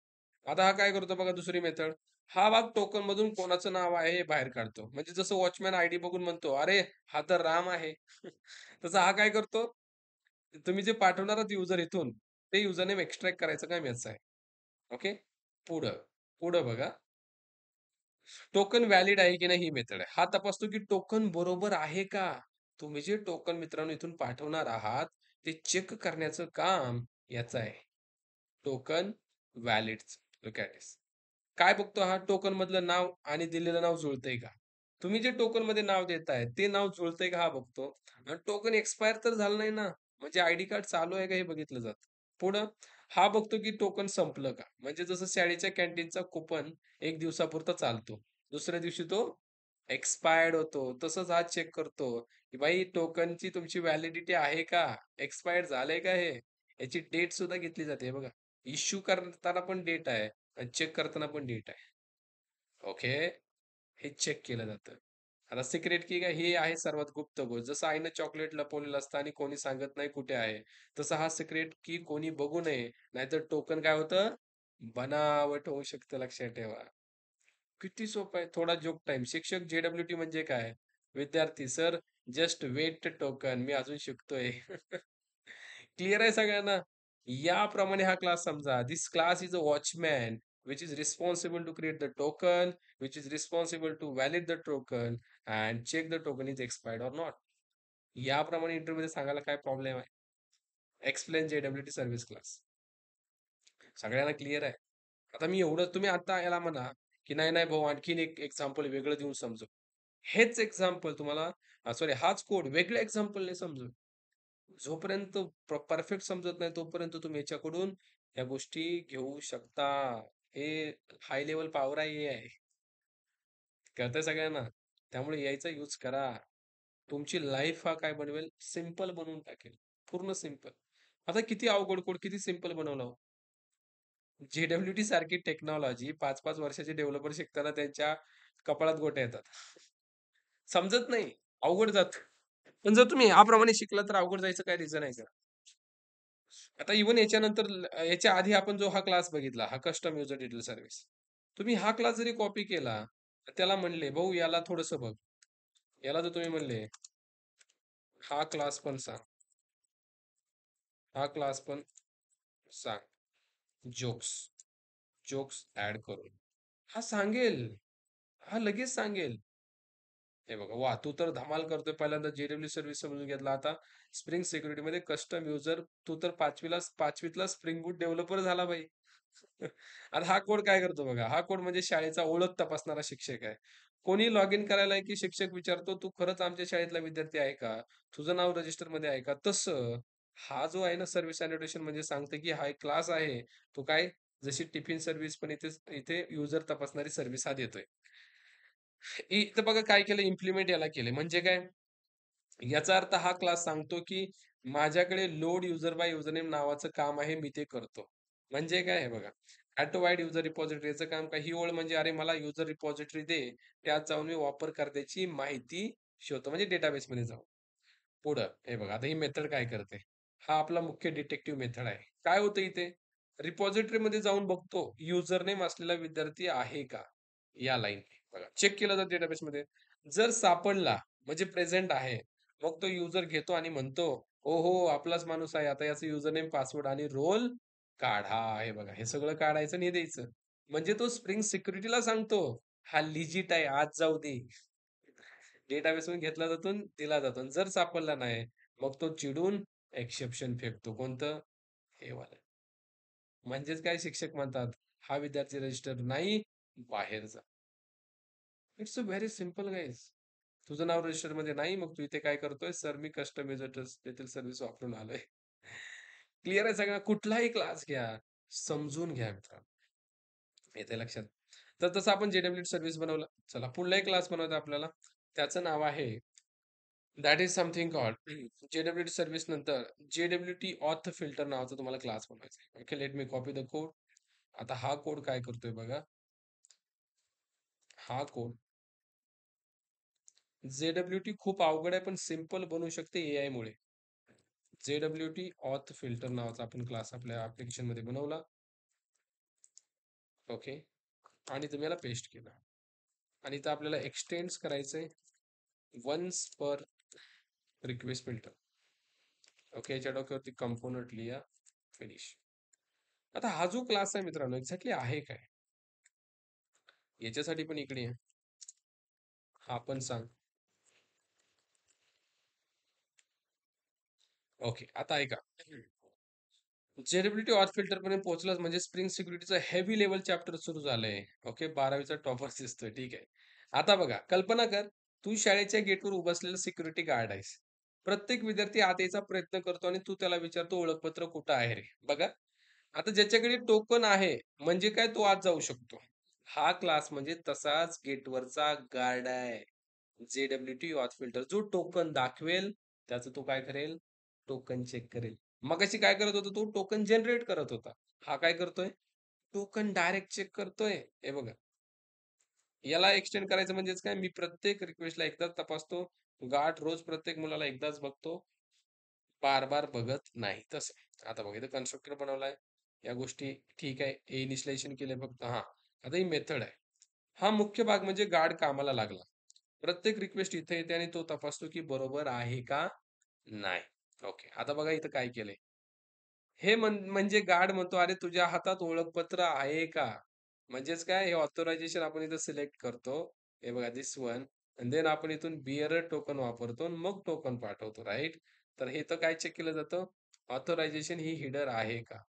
आता हा काय करतो बघा दुसरी मेथड. हा भाग टोकन मधून कोणाचं नाव आहे हे बाहेर काढतो. म्हणजे जसं वॉचमॅन आयडी बघून म्हणतो, "अरे, हा तर राम आहे." तसं हा काय करतो, तुम्ही जे पाठवणार आहात युजर इथून, ते युजर नेम एक्स्ट्रॅक्ट करायचं काम याचं आहे. ओके. पुढं, पुढं बघा. टोकन व्हॅलिड आहे की नाही ही मेथड आहे. हा तपासतो की टोकन बरोबर आहे का? तुम्ही जे टोकन मित्रांनो इथून पाठवणार आहात, ते चेक करण्याचं काम याचं आहे. Token valid. लूक ॲट दिस. काय बघतो हा टोकन मधलं नाव आणि दिलेलं नाव जुळतंय का? तुम्ही जे टोकनमध्ये नाव देताय, ते नाव जुळतंय का हा बघतो. आणि टोकन एक्सपायर तर झालं नाही ना, म्हणजे आयडी कार्ड चालू आहे का हे बघितलं जातं. पुढं हा बघतो की टोकन संपलं का? म्हणजे जसं शाळेच्या कॅन्टीनचा कुपन 1 दिवसापुरता चालतो. दुसऱ्या दिवशी तो एक्सपायर्ड होतो. तसंच हा चेक करतो, की भाई टोकनची तुमची व्हॅलिडिटी आहे का? एक्सपायर्ड झालंय का हे? याची डेट सुद्धा घेतली जाते. हे बघा, इश्यू करताना पण डेट आहे आणि चेक करताना पण डेट आहे. ओके. हे चेक केलं जातं. आता सिक्रेट की काय हे आहे सर्वात गुप्त गोष्ट. जसं आईनं चॉकलेट लपवलेलं असतं आणि कोणी सांगत नाही कुठे आहे. तसं हा सिक्रेट की कोणी बघू नये. नाहीतर टोकन काय होतं? बनावट होऊ शकतं लक्षात ठेवा. किती सोपं आहे. थोडा जोक टाइम. शिक्षक जे म्हणजे काय? विद्यार्थी सर जस्ट वेट टोकन. मी अजून शिकतोय. क्लिअर आहे सगळ्यांना? याप्रमाणे हा क्लास समजा. This class is a watchman which is responsible to create the token, which is responsible to validate the token and check the token is expired or not. याप्रमाणे इंटरव्ह्यूमध्ये सांगायला काय प्रॉब्लेम आहे? Explain JWT service class. सगळ्यांना clear आहे. आता मी एवढं तुम्ही आता याला म्हणा, की नाही, नाही भाऊ आणखीन एक एक्झाम्पल वेगळं देऊन समजव. हेच एक्झाम्पल तुम्हाला सॉरी हाच कोड वेगळ्या एक्झाम्पलने समजव. जोपर्यंत परफेक्ट समजत नाही तोपर्यंत तुम्ही याच्याकडून या गोष्टी घेऊ शकता. हे हाय लेव्हल पॉवर आहे AI. कळतंय सगळ्यांना? त्यामुळे यायचा यूज करा. तुमची लाईफ हा काय बनवेल? सिंपल बनवून टाकेल. पूर्ण सिंपल. आता किती अवघड कोड किती सिंपल बनवला हो. JWT सारखी टेक्नॉलॉजी 5-5 वर्षाचे डेव्हलपर शिकताना त्यांच्या कपाळात गोट्या येतात. समजत नाही. अवघड जातं. पण जर तुम्ही याप्रमाणे शिकला तर अवघड जायचं काही रिझन आहे का? आता इव्हन याच्यानंतर याच्या आधी आपण जो हा क्लास बघितला, हा कस्टम युजर डिटेल सर्व्हिस. तुम्ही हा क्लास जरी कॉपी केला, तर त्याला म्हणले, "भाऊ याला थोडंसं बघ." याला जर तुम्ही म्हणले, "हा क्लास पण सांग, हा क्लास पण सांग." जोक्स, जोक्स ॲड करून. हा सांगेल. हा लगेच सांगेल. हे बघा, वाह! तू तर धमाल करतोय. पहिल्यांदा JW सर्व्हिस समजून घेतला. आता स्प्रिंग सिक्युरिटीमध्ये कस्टम युजर तू तर 5वीतला स्प्रिंग बूट डेव्हलपर झाला भाई. आता हा कोड काय करतो बघा. हा कोड म्हणजे शाळेचा ओळख तपासणारा शिक्षक आहे. कोणी लॉग इन करायला आहे, की शिक्षक विचारतो, "तू खरंच आमच्या शाळेतला विद्यार्थी आहे का? तुझं नाव रजिस्टरमध्ये आहे का?" तसं हा जो आहे ना सर्व्हिस अॅनोटेशन म्हणजे सांगते, की हा एक क्लास आहे. तो काय जशी टिफिन सर्व्हिस पण इथे युजर तपासणारी सर्व्हिस हा देतोय. इथं बघा काय केलं इम्प्लिमेंट याला केले. म्हणजे काय? याचा अर्थ हा क्लास सांगतो, की माझ्याकडे लोड युजर बाय युजरनेम नावाचं काम आहे, मी ते करतो. म्हणजे काय आहे बघा, ऑटो वाईड युजर रिपॉझिटरीचं काम काय ही ओळ म्हणजे अरे मला युजर रिपॉझिटरी दे, त्यात जाऊन मी वापरकर्त्याची माहिती शोधतो म्हणजे डेटाबेसमध्ये जाऊन. पुढं हे बघा आता ही मेथड काय करते? हा आपला मुख्य डिटेक्टिव्ह मेथड आहे. काय होतं इथे? रिपॉझिटरीमध्ये जाऊन बघतो युजर नेम असलेला विद्यार्थी आहे का? या लाईनने बघा चेक केलं जातं डेटाबेसमध्ये. जर सापडला म्हणजे प्रेझेंट आहे. मग तो युजर घेतो आणि म्हणतो, "ओहो! आपलाच माणूस आहे. आता याचं युजर नेम, पासवर्ड आणि रोल काढा." हे बघा हे सगळं काढायचं आणि हे द्यायचं. म्हणजे तो स्प्रिंग सिक्युरिटीला सांगतो, "हा लिजिट आहे. आज जाऊ दे." डेटाबेसमधून घेतला जातो आणि दिला जातो. आणि जर सापडला नाही, मग तो चिडून एक्सेप्शन फेकतो. कोणतं? हे वालं. म्हणजेच काय शिक्षक म्हणतात, "हा विद्यार्थी रजिस्टर नाही, बाहेर जा." It's a very simple guys. तुझं नाव रजिस्टरमध्ये नाही, मग तू इथे काय करतोय? "सर, मी कस्टम येथील सर्व्हिस वापरून आलोय." क्लिअर आहे सगळं. कुठलाही क्लास घ्या, समजून घ्या मित्रांनो. येतंय लक्षात. तर तसं आपण सर्व्हिस बनवलं. चला पुढलाही क्लास बनवायचा आपल्याला. त्याचं नाव आहे that is something called JWT service नंतर JWT ऑथ फिल्टर नावाचा तुम्हाला क्लास बनवायचा आहे. Okay, let me copy the code. आता हा कोड काय करतोय बघा. हा कोड JWT खूप अवघड आहे, पण सिंपल बनवू शकते AI मुळे. JWT ऑथ फिल्टर नावाचा आपण क्लास आपल्या ॲप्लिकेशनमध्ये बनवला. ओके. आणि तुम्ही याला पेस्ट केलं. आणि इथं आपल्याला एक्सटेंड्स करायचंय वन्स पर रिक्वेस्ट फिल्टर. ओके. याच्या डोक्यावरती कंपोनंट लिहा. फिनिश. आता हा जो क्लास आहे मित्रांनो एक्झॅक्टली आहे काय? याच्यासाठी पण इकडे आहे. हा पण सांग. ओके. आता ऐका. जेरेबिलिटी ऑथ फिल्टर पर्यंत पोहोचलाच म्हणजे स्प्रिंग सिक्युरिटीचा हेवी लेवल चॅप्टर सुरू झालंय. ओके. 12वीचा टॉपर दिसतोय. ठीक आहे. आता बघा, कल्पना कर, तू शाळेच्या गेटवर उभा असलेला सिक्युरिटी गार्ड आहेस. प्रत्येक विद्यार्थी आत यायचा प्रयत्न करतो आणि तू त्याला विचारतो, "ओळखपत्र कुठं आहे रे?" बघा, आता ज्याच्याकडे टोकन आहे, म्हणजे काय तो आत जाऊ शकतो. हा क्लास म्हणजे तसाच गेटवरचा गार्ड आहे. जे-डब्ल्यू-टी ऑथ फिल्टर. जो टोकन दाखवेल, त्याचं तो काय करेल? टोकन चेक करेल. मगाशी काय करत होता तो? टोकन जनरेट करत होता. हा काय करतोय? टोकन डायरेक्ट चेक करतोय. हे बघा. याला एक्सटेंड करायचं म्हणजेच काय? मी प्रत्येक रिक्वेस्टला एकदाच तपासतो. गाठ रोज प्रत्येक मुलाला एकदाच बघतो. बार-बार बघत नाही. तसं. आता बघा इथं कन्स्ट्रक्टर बनवलाय. या गोष्टी ठीक आहे. इनिशियलायझेशन केलंय फक्त हां. आता ही मेथड आहे. हा मुख्य भाग म्हणजे गार्ड कामाला लागला. प्रत्येक रिक्वेस्ट इथे येते आणि तो तपासतो की बरोबर आहे का नाही. ओके. आता बघा इथं काय केलंय. हे म्हणजे गार्ड म्हणतो, "अरे तुझ्या हातात ओळखपत्र आहे का?" म्हणजेच काय हे ऑथरायझेशन आपण इथं सिलेक्ट करतो. हे बघा धिस वन अन् देन आपण इथून बिअरर टोकन वापरतो आणि मग टोकन पाठवतो, राइट? तर हे तर काय चेक केलं जातं? ऑथरायझेशन ही हिडर आहे का?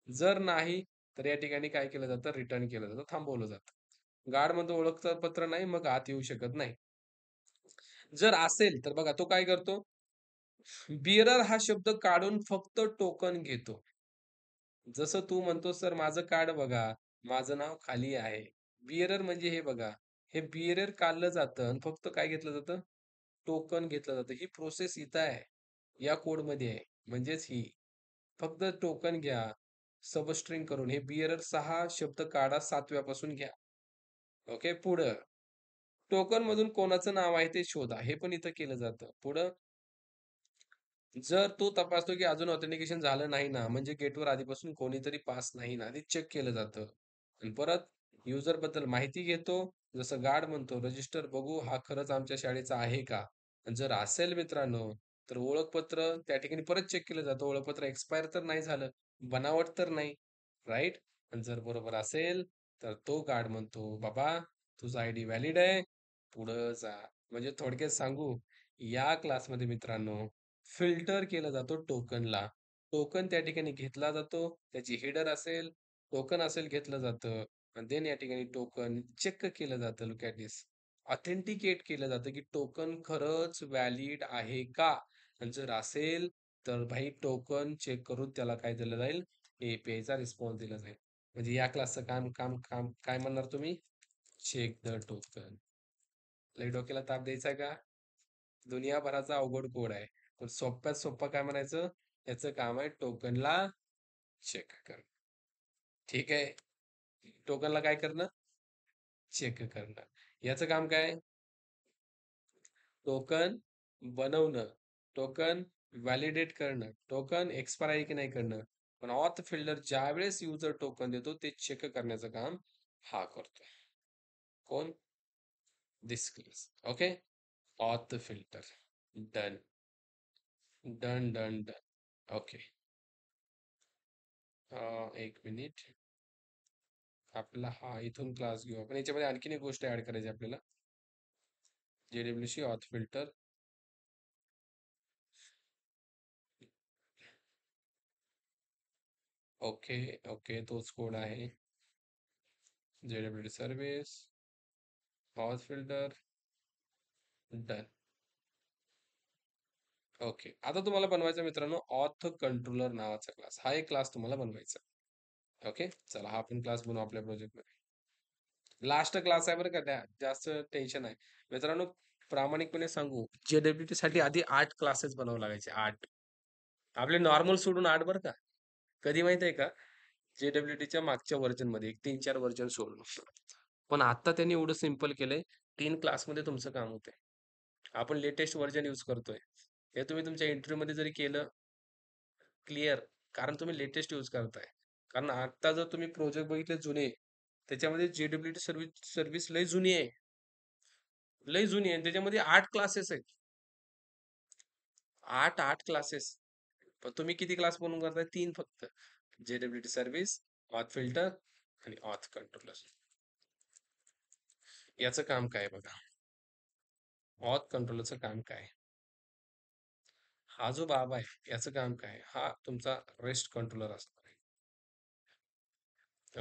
जर नाही, तर या ठिकाणी काय केलं जातं? रिटर्न केलं जातं, थांबवलं जातं. गार्ड म्हणतो ओळखपत्र नाही, मग आत येऊ शकत नाही. जर असेल, तर बघा तो काय करतो? बिअरर हा शब्द काढून फक्त टोकन घेतो. जसं तू म्हणतोस, "सर माझं कार्ड बघा, माझं नाव खाली आहे." बिअरर म्हणजे हे बघा, हे बिअरर काढलं जातं आणि फक्त काय घेतलं जातं? टोकन घेतलं जातं. ही प्रोसेस इथं आहे. या कोडमध्ये आहे. म्हणजेच ही. फक्त टोकन घ्या, सबस्ट्रिंग करून हे बिअरर 6 शब्द काढा 7व्या पासून घ्या. ओके. पुढं टोकनमधून कोणाचं नाव आहे ते शोधा. हे पण इथं केलं जातं. पुढं जर तो तपासतो की अजून ऑथेंटिकेशन झालं नाही ना, म्हणजे गेटवर आधीपासून कोणीतरी पास नाही ना, आधी चेक केलं जातं. आणि परत युजरबद्दल माहिती घेतो. जसं गार्ड म्हणतो, रजिस्टर बघू हा खरंच आमच्या शाळेचा आहे का? आणि जर असेल मित्रांनो, तर ओळखपत्र त्या ठिकाणी परत चेक केलं जातं. ओळखपत्र एक्सपायर तर नाही झालं, बनावट तर नाही, राइट? आणि जर बरोबर असेल, तर तो गार्ड म्हणतो, "बाबा, तुझा आयडी व्हॅलिड आहे, पुढं जा." म्हणजे थोडक्यात सांगू, या क्लासमध्ये मित्रांनो फिल्टर केला जातो टोकनला. टोकन त्या ठिकाणी घेतला जातो. त्याची हेडर असेल, टोकन असेल घेतलं जातं आणि देन या ठिकाणी टोकन चेक केलं जातं. Look at this. ऑथेंटिकेट केलं जातं, की टोकन खरंच व्हॅलिड आहे का? आणि जर असेल, तर भाई टोकन चेक करून त्याला काय दिलं जाईल? ए-पी-आयचा रिस्पॉन्स दिला जाईल. म्हणजे या क्लासचं काम काम काम काय म्हणणार तुम्ही? Check the token. लय डोक्याला ताप द्यायचा का? दुनियाभराचा अवघड कोड आहे. पण सोप्यात सोप्पं काय म्हणायचं? याचं काम आहे टोकनला चेक करणं. ठीक आहे. टोकनला काय करणं? चेक करणं. याचं काम काय? टोकन बनवणं, टोकन व्हॅलिडेट करणं, टोकन एक्सपायर आहे की नाही करणं. पण ऑथ फिल्डर ज्यावेळेस युजर टोकन देतो ते चेक करण्याचं काम हा करतो. कोण? This class. Okay. Auth filter. Done. Done, done, done. Okay. 1 minute. आपला हा इथून क्लास घेऊ आपण. याच्यामध्ये आणखीन एक गोष्ट ॲड करायची आहे आपल्याला. JWC auth filter. Okay, okay. तोच कोड आहे. JWT service, auth filter, done. Okay. आता तुम्हाला बनवायचा मित्रांनो ऑथ कंट्रोलर नावाचा क्लास. हा एक क्लास तुम्हाला बनवायचा. ओके. चला हा पण क्लास बनवू आपल्या प्रोजेक्टमध्ये. लास्ट क्लास आहे बरं का त्या. जास्त टेन्शन आहे. मित्रांनो प्रामाणिकपणे सांगू, JWTसाठी आधी 8 क्लासेस बनावे लागायचे 8. आपले नॉर्मल सोडून 8 बरं का. कधी माहिती आहे का? JWTच्या मागच्या व्हर्जनमध्ये एक 3-4 व्हर्जन सोडून. पण आता त्यांनी एवढं सिंपल केलंय, 3 क्लासमध्ये तुमचं काम होतंय. आपण लेटेस्ट व्हर्जन यूज करतोय. हे तुम्ही तुमच्या इंटरव्ह्यूमध्ये जरी केलं, क्लिअर. कारण तुम्ही लेटेस्ट यूज करताय. कारण आता जर तुम्ही प्रोजेक्ट बघितले जुने, त्याच्यामध्ये JWT सर्व्हिस सर्व्हिस लय जुनी आहे. लय जुनी आहे. त्याच्यामध्ये 8 क्लासेस आहेत. 8 क्लासेस. पण तुम्ही किती क्लास बनवून करताय? 3 फक्त. JWT सर्व्हिस, ऑथ फिल्टर आणि ऑथ कंट्रोलर. याचं काम काय आहे बघा. ऑथ कंट्रोलरचं काम काय आहे? हा जो बाबा आहे, याचं काम काय आहे? हा तुमचा रेस्ट कंट्रोलर असणार आहे.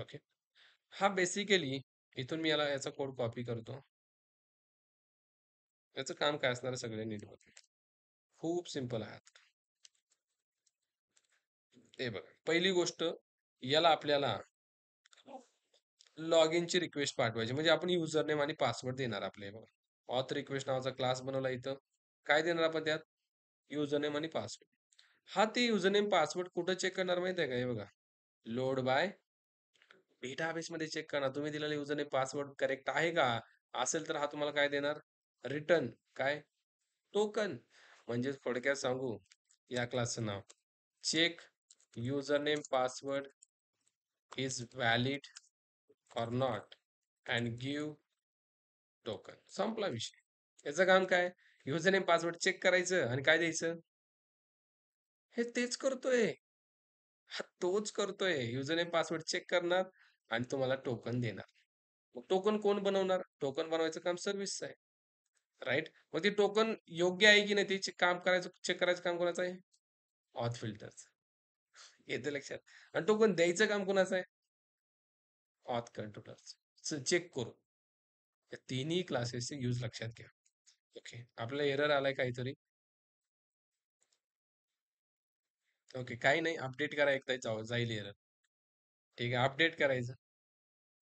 ओके. हा बेसिकली इथून मी याचा कोड कॉपी करतो. याचं काम काय असणार आहे सगळे नीट बघा. खूप सिंपल आहे. हे बघा, पहिली गोष्ट याला आपल्याला लॉग इनची रिक्वेस्ट पाठवायची म्हणजे आपण युजर नेम आणि पासवर्ड देणार आपले बघा. ऑथ रिक्वेस्ट नावाचा क्लास बनवला इथं. काय देणार आपण त्यात? युजर नेम आणि पासवर्ड. हा ते युजर नेम पासवर्ड कुठं चेक करणार माहिती आहे का? हे बघा. लोड बाय डेटाबेसमध्ये चेक करणार. तुम्ही दिलेला युजर नेम पासवर्ड करेक्ट आहे का? असेल तर हा तुम्हाला काय देणार? रिटर्न काय? टोकन. म्हणजे थोडक्यात सांगू या क्लासचं नाव. Check user name password is valid or not and give token. संपला विषय. याचं काम काय? युजर नेम पासवर्ड चेक करायचं आणि काय द्यायचं? हे तेच करतोय. हा तोच करतोय. युजर नेम पासवर्ड चेक करणार आणि तुम्हाला टोकन देणार. मग टोकन कोण बनवणार? टोकन बनवायचं काम सर्व्हिसचं आहे. राइट? मग ते टोकन योग्य आहे की नाही ते काम करायचं चेक करायचं काम कोणाचं आहे? ऑथ फिल्टरचं. येतं लक्षात. आणि टोकन द्यायचं काम कोणाचं आहे? ऑथ कंट्रोलरचं. चेक करू. या तिन्ही क्लासेसचे यूज लक्षात घ्या. ओके. आपल्याला एरर आलाय काहीतरी. ओके. काही नाही. अपडेट करा एकदा जाईल एरर. ठीक आहे. अपडेट करायचं.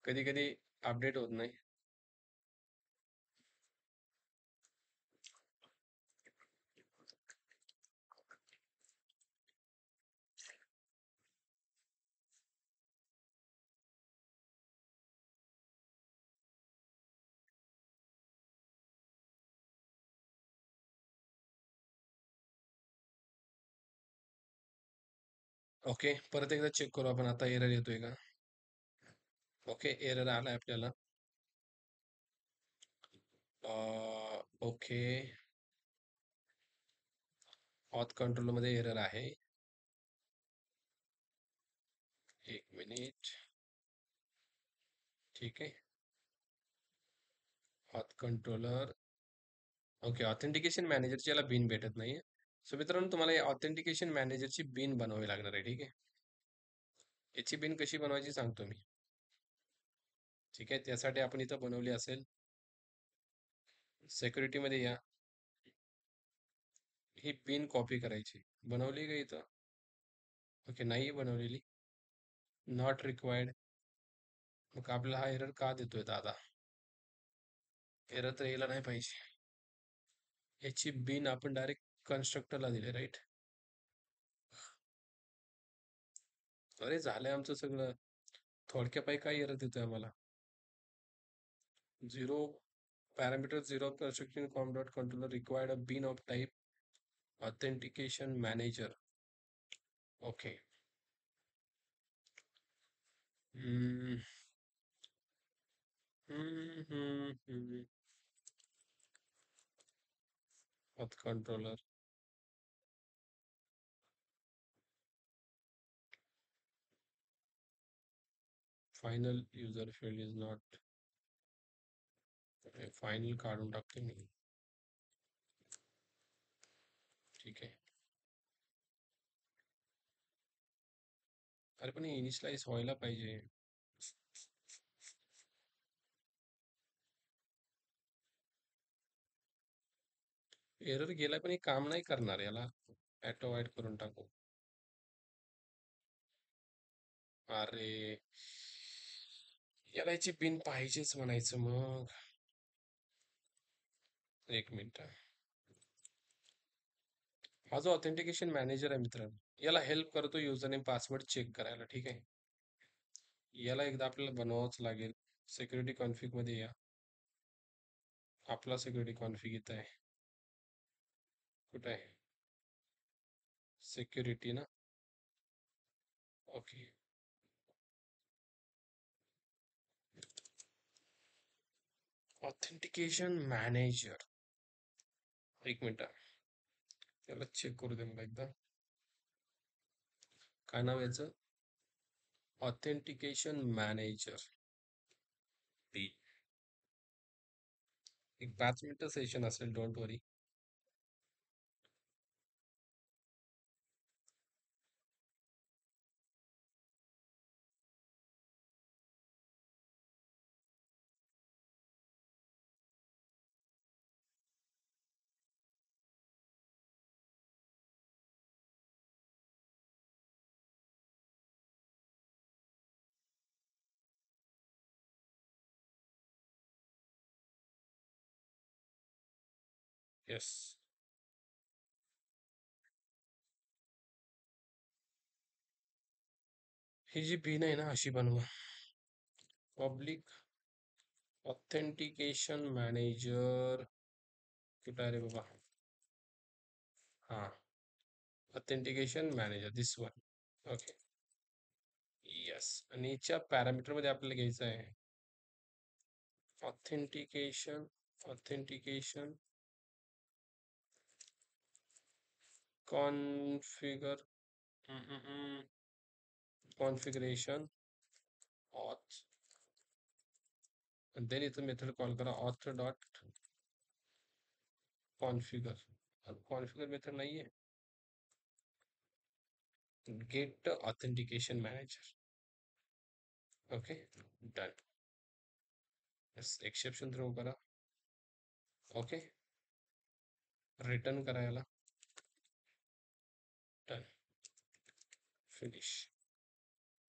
कधी-कधी अपडेट होत नाही. ओके. परत एकदा चेक करू आपण आता एरर येतोय का? ओके. एरर आलाय आपल्याला. ओके. ऑथ कंट्रोलमध्ये एरर आहे. एक मिनिट. ठीक आहे. Auth controller. ओके. ऑथेंटिकेशन मॅनेजरची याला बिन भेटत नाहीये. सो मित्रांनो तुम्हाला या ऑथेंटिकेशन मॅनेजरची बिन बनवावी लागणार आहे. ठीक आहे. याची बिन कशी बनवायची सांगतो मी. ठीक आहे. त्यासाठी आपण इथं बनवली असेल. सिक्युरिटीमध्ये या. ही पिन कॉपी करायची. बनवली का इथं? ओके. नाही बनवलेली. Not required. मग आपल्याला हा एरर का देतोय दादा? एरर तर यायला नाही पाहिजे. याची बिन आपण डायरेक्ट कन्स्ट्रक्टरला दिले राईट. अरे झालंय आमचं सगळं. थोडक्यापायी काय एरर देतोय आम्हाला? 0 parameter 0 construction com dot controller required a bin of type authentication manager. Okay. हम्म, auth controller. Final user field is not. Final काढून टाकतो मी. ठीक आहे. अरे पण इनिशियलाइज व्हायला पाहिजे. एरर गेला पण हे काम नाही करणार. याला ॲटोवाईड करून टाकू. अरे याला याची पिन पाहिजेच म्हणायचं मग. एक मिनिट. हा जो ऑथेंटिकेशन मॅनेजर आहे मित्रांनो, याला हेल्प करतो युजर नेम पासवर्ड चेक करायला. ठीक आहे. याला एकदा आपल्याला बनवावंच लागेल. सिक्युरिटी कॉन्फिग मध्ये या. आपला सिक्युरिटी कॉन्फिग इथं आहे. कुठं आहे? सिक्युरिटी ना. ओके. Authentication manager. एक मिनिट. त्याला चेक करू दे मला एकदा. काय नाव याचं? Authentication manager. एक 5 मिनिटं सेशन असेल. Don't worry. येस. ही जी पिन आहे ना अशी बनवा. पब्लिक ऑथेंटिकेशन मॅनेजर कुठं आहे रे बाबा? हा, authentication manager this one. Okay. Yes. आणि याच्या पॅरामीटर मध्ये आपल्याला घ्यायचं आहे authentication. Authentication configure, configuration auth, आणि देन इथं मेथड कॉल करा auth dot configure. Configure method नाहीये. Get authentication manager. Okay, done. Exception throw करा. ओके, रिटर्न करा याला. Done, finish.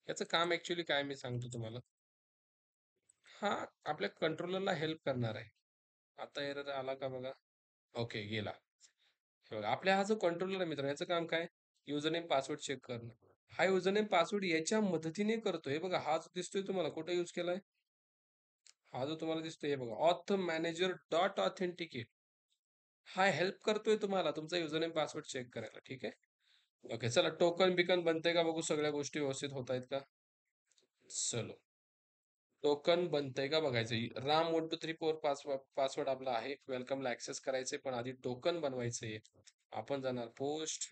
याचं काम ऍक्च्युली काय मी सांगतो तुम्हाला. हा आपल्या कंट्रोलरला हेल्प करणार आहे. आता एरर आला का बघा. ओके, गेला. हे बघा, आपल्या हा जो कंट्रोलर आहे मित्र, याचं काम काय? युजर नेम पासवर्ड चेक करणं. हा युजर नेम पासवर्ड याच्या मदतीने करतो. हे बघा, हा जो दिसतोय तुम्हाला कुठे यूज केलाय, हा जो तुम्हाला दिसतोय हे बघा, ऑथ मॅनेजर डॉट ऑथेंटिकेट. हा हेल्प करतोय तुम्हाला तुमचा युजर नेम पासवर्ड चेक करायला. ठीक आहे. ओके, चला टोकन बिकन बनते का बघू, सगळ्या गोष्टी व्यवस्थित होत आहेत का. चलो, टोकन बनतंय का बघायचं. राम 1234 पासवर्ड आपला आहे. वेलकमला ऍक्सेस करायचे, पण आधी टोकन बनवायचंय. आपण जाणार पोस्ट.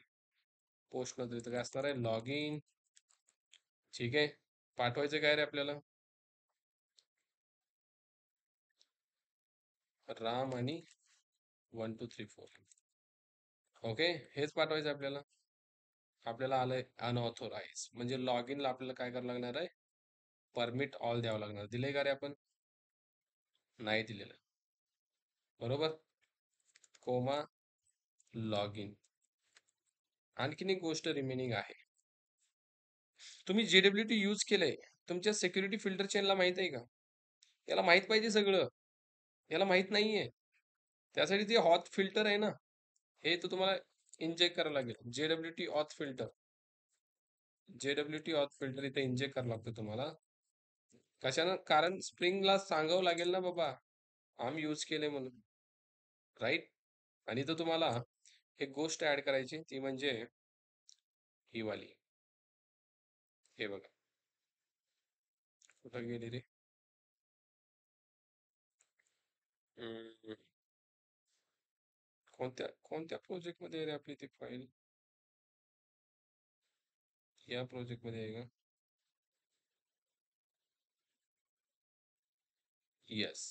पोस्ट नंतर इथं काय असणार आहे, लॉग इन. ठीक आहे. पाठवायचं काय रे आपल्याला, राम आणि 1234. ओके, हेच पाठवायचं आपल्याला. आपल्याला आलंय अनऑथोराइज, म्हणजे लॉग इनला आपल्याला काय करावं लागणार आहे, परमिट ऑल द्यावं लागणार. दिले का रे आपण? नाही दिलेलं. बरोबर. Comma log in. आणखीन एक गोष्ट रिमेनिंग आहे. तुम्ही JWT यूज केलंय, तुमच्या सिक्युरिटी फिल्टर चेनला माहित आहे का? याला माहित पाहिजे सगळं. याला माहित नाहीये. त्यासाठी ते हॉट फिल्टर आहे ना, हे तर तुम्हाला इंजेक्ट करावं लागेल. JWT auth filter. JWT auth filter इथे इंजेक्ट करावं लागतं तुम्हाला. कशानं? कारण स्प्रिंगला सांगावं लागेल ना बाबा, आम्ही यूज केले म्हणून. राईट. आणि तर तुम्हाला एक गोष्ट ऍड करायची, ती म्हणजे ही वाली. हे बघा, कुठं गेली रे. हम्म, कोणत्या कोणत्या प्रोजेक्ट मध्ये आहे रे आपली ती फाईल? या प्रोजेक्ट मध्ये आहे का? येस.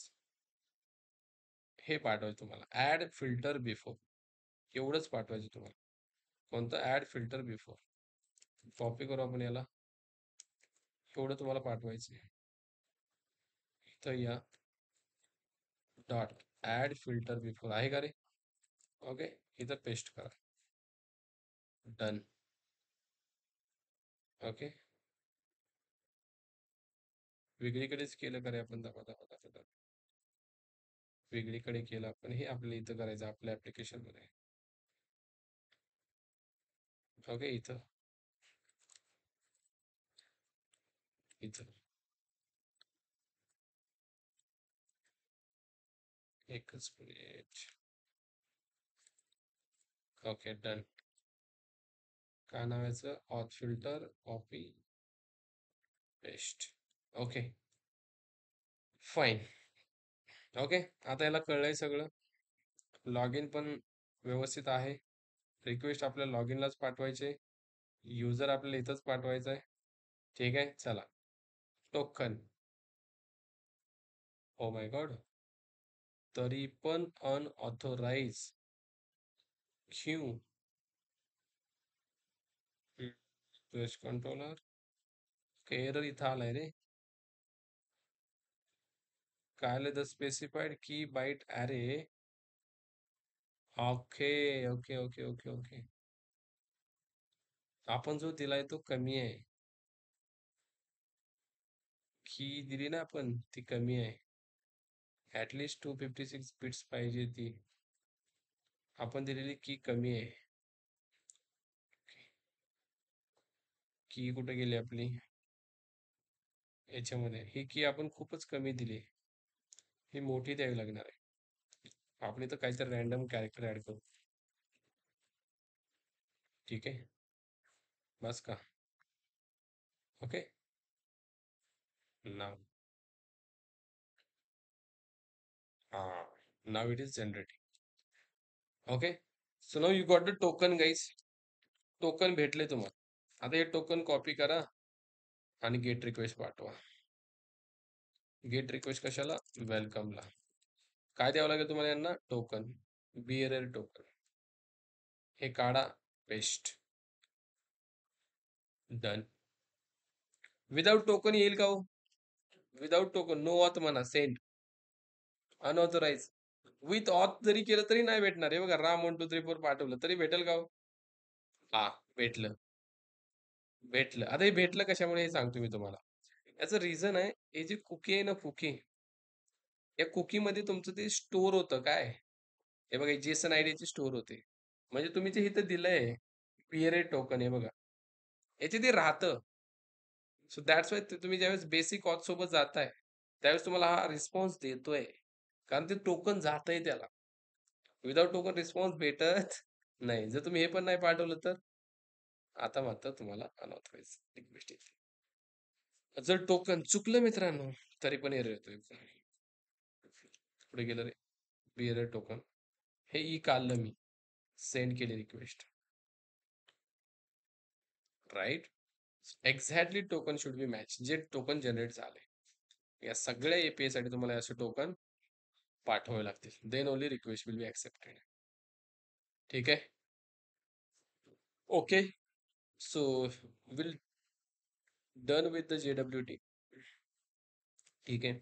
हे पाठवायचं तुम्हाला, ऍड फिल्टर बिफोर. एवढंच पाठवायचं तुम्हाला. कोणतं? Add filter before. कॉपी करू आपण याला. एवढं तुम्हाला पाठवायचं आहे. इथं या, डॉट ऍड फिल्टर बिफोर आहे का रे? ओके, इथं पेस्ट करा. डन. ओके, वेगळीकडेच केलं का रे आपण? दाबा दाबा दाबा दाबा. वेगळीकडे केलं आपण, हे आपल्याला इथं करायचं आपल्या ऍप्लिकेशन मध्ये. ओके, इथं इथं एकच मिनिट. Okay, done. काय नाव याचं? Auth filter, copy, paste. Okay, fine. Okay, आता याला कळलंय सगळं. लॉग इन पण व्यवस्थित आहे. रिक्वेस्ट आपल्याला लॉग इनलाच पाठवायचे. युजर आपल्याला इथंच पाठवायचा आहे. ठीक आहे, चला. टोकन. ओ माय गॉड, तरी पण unauthorized. Q. Page controller. Error इथं आलाय रे. काय आलं? The specified key byte array. Okay okay okay okay okay. आपण जो दिलाय तो कमी आहे. की दिली ना आपण, ती कमी आहे. ऍटलीस्ट 256 बिट्स पाहिजे ती. आपण दिलेली की कमी आहे. की कुठे गेली आपली याच्यामध्ये? ही की आपण खूपच कमी दिली. ही मोठी द्यावी लागणार आहे. आपण इथं काहीतरी रॅन्डम कॅरेक्टर ऍड करू. ठीक आहे, बस का? Okay, now now it is generating. Okay, so now you got the token guys. Token भेटले तुम्हाला. आता हे टोकन कॉपी करा आणि गेट रिक्वेस्ट पाठवा. गेट रिक्वेस्ट कशाला? वेलकमला. काय द्यावं लागेल तुम्हाला यांना? Token, bearer token. हे काढा, पेस्ट, डन. विदाउट टोकन येईल का हो? विदाउट टोकन, नो ऑथ म्हणा, सेंड. अनऑथराइज. विथ ऑथ जरी केलं तरी नाही भेटणार. हे बघा, राम 1 2 3 4 पाठवलं तरी भेटेल का हो? हा, भेटलं. भेटलं. आता हे भेटलं कशामुळे हे सांगतो मी तुम्हाला. याचं रिझन आहे, हे जे कुकी आहे ना, कुकी, या कुकी मध्ये तुमचं ते स्टोअर होतं काय? हे बघा, जेसन आयडीचे स्टोअर होते. म्हणजे तुम्ही जे इथं दिलंय पीएरए टोकन, हे बघा, याचे ते राहतं. सो दॅट्स वाय तुम्ही ज्यावेळेस बेसिक ऑथ सोबत जाताय त्यावेळेस तुम्हाला हा रिस्पॉन्स देतोय, कारण ते टोकन जातंय त्याला. विदाउट टोकन रिस्पॉन्स भेटत नाही. जर तुम्ही हे पण नाही पाठवलं तर आता मात्र तुम्हाला अनऑथराइज रिक्वेस्ट येते. जर टोकन चुकलं मित्रांनो तरी पण एरर येतोय. पुढे गेलं रे, बिअरर टोकन. हे ई काढलं मी, सेंड केली request, right. Exactly token should be match, जे टोकन जनरेट झाले. या सगळ्या एपीआय साठी तुम्हाला असे टोकन पाठवावे लागतील. Then only request will be accepted. ठीक आहे, okay. So will done with the JWT. ठीक आहे,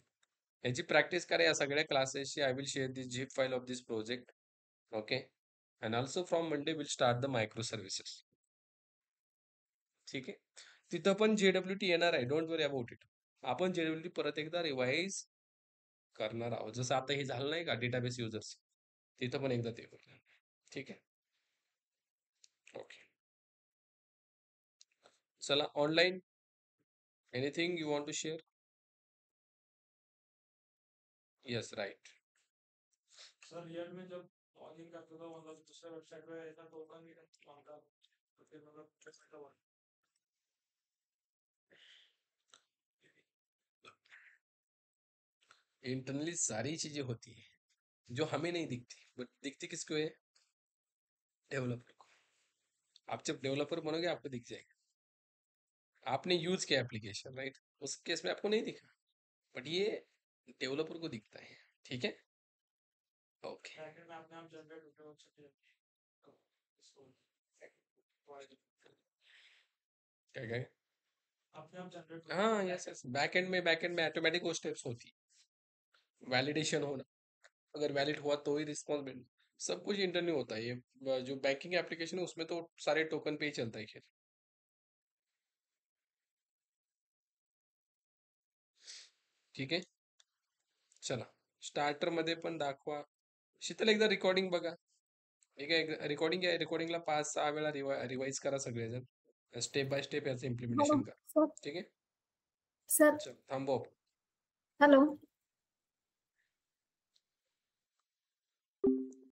याची प्रॅक्टिस करा या सगळ्या क्लासेसची. I will share this zip file of this project. Okay, and also from Monday will start the micro services. ठीक आहे, तिथं पण JWT येणार आहे, डोंट वरी अबाउट इट. आपण JWT परत एकदा रिवाइज करणार आहोत, जसं आता हे झालं नाही का डेटाबेस युजर्स, तिथं पण एकदा ते होणार. ठीक आहे, ओके. चला, online anything you want to share? Yes, right. Sir real में जब लॉग इन करते तो मतलब दूसरे वेबसाइट पे ऐसा टोकन भी मांगता, तो फिर मतलब कैसे का इंटरनली सारी चीजें होती है जो हमें नहीं दिखती, बट दिखती किसको है? डेवलपर को. आप जब डेवलपर बनोगे आपको दिख जाएगा. आपने यूज किया एप्लीकेशन, राइट? उस केस में आपको नहीं दिखा, बट ये डेवलपर को दिखता है. ठीक है, ओके. बैकएंड में अपने आप जनरेट होते हो सकते हैं इसको क्या क्या? अपने आप जनरेट हाँ, यस यस, बैकएंड में ऑटोमेटिक वो स्टेप्स होती. वैलिडेशन होना, अगर वैलिड हुआ तो ही रिस्पॉन्स मिलना, सब कुछ इंटरनली होता है. ये जो बैंकिंग एप्लीकेशन है उसमें तो सारे टोकन पे ही चलता है. खैर, ठीक आहे, चला. स्टार्टर मध्ये पण दाखवा. शीतल, एकदा रिकॉर्डिंग बघा. ठीक आहे, रिकॉर्डिंग आहे, रिकॉर्डिंगला 5 6 वेळा रिवाइज करा सगळेजण. स्टेप बाय स्टेप याचं हॅलो इम्प्लिमेंटेशन करा. सर. ठीक आहे, सर चल थांबव. हॅलो.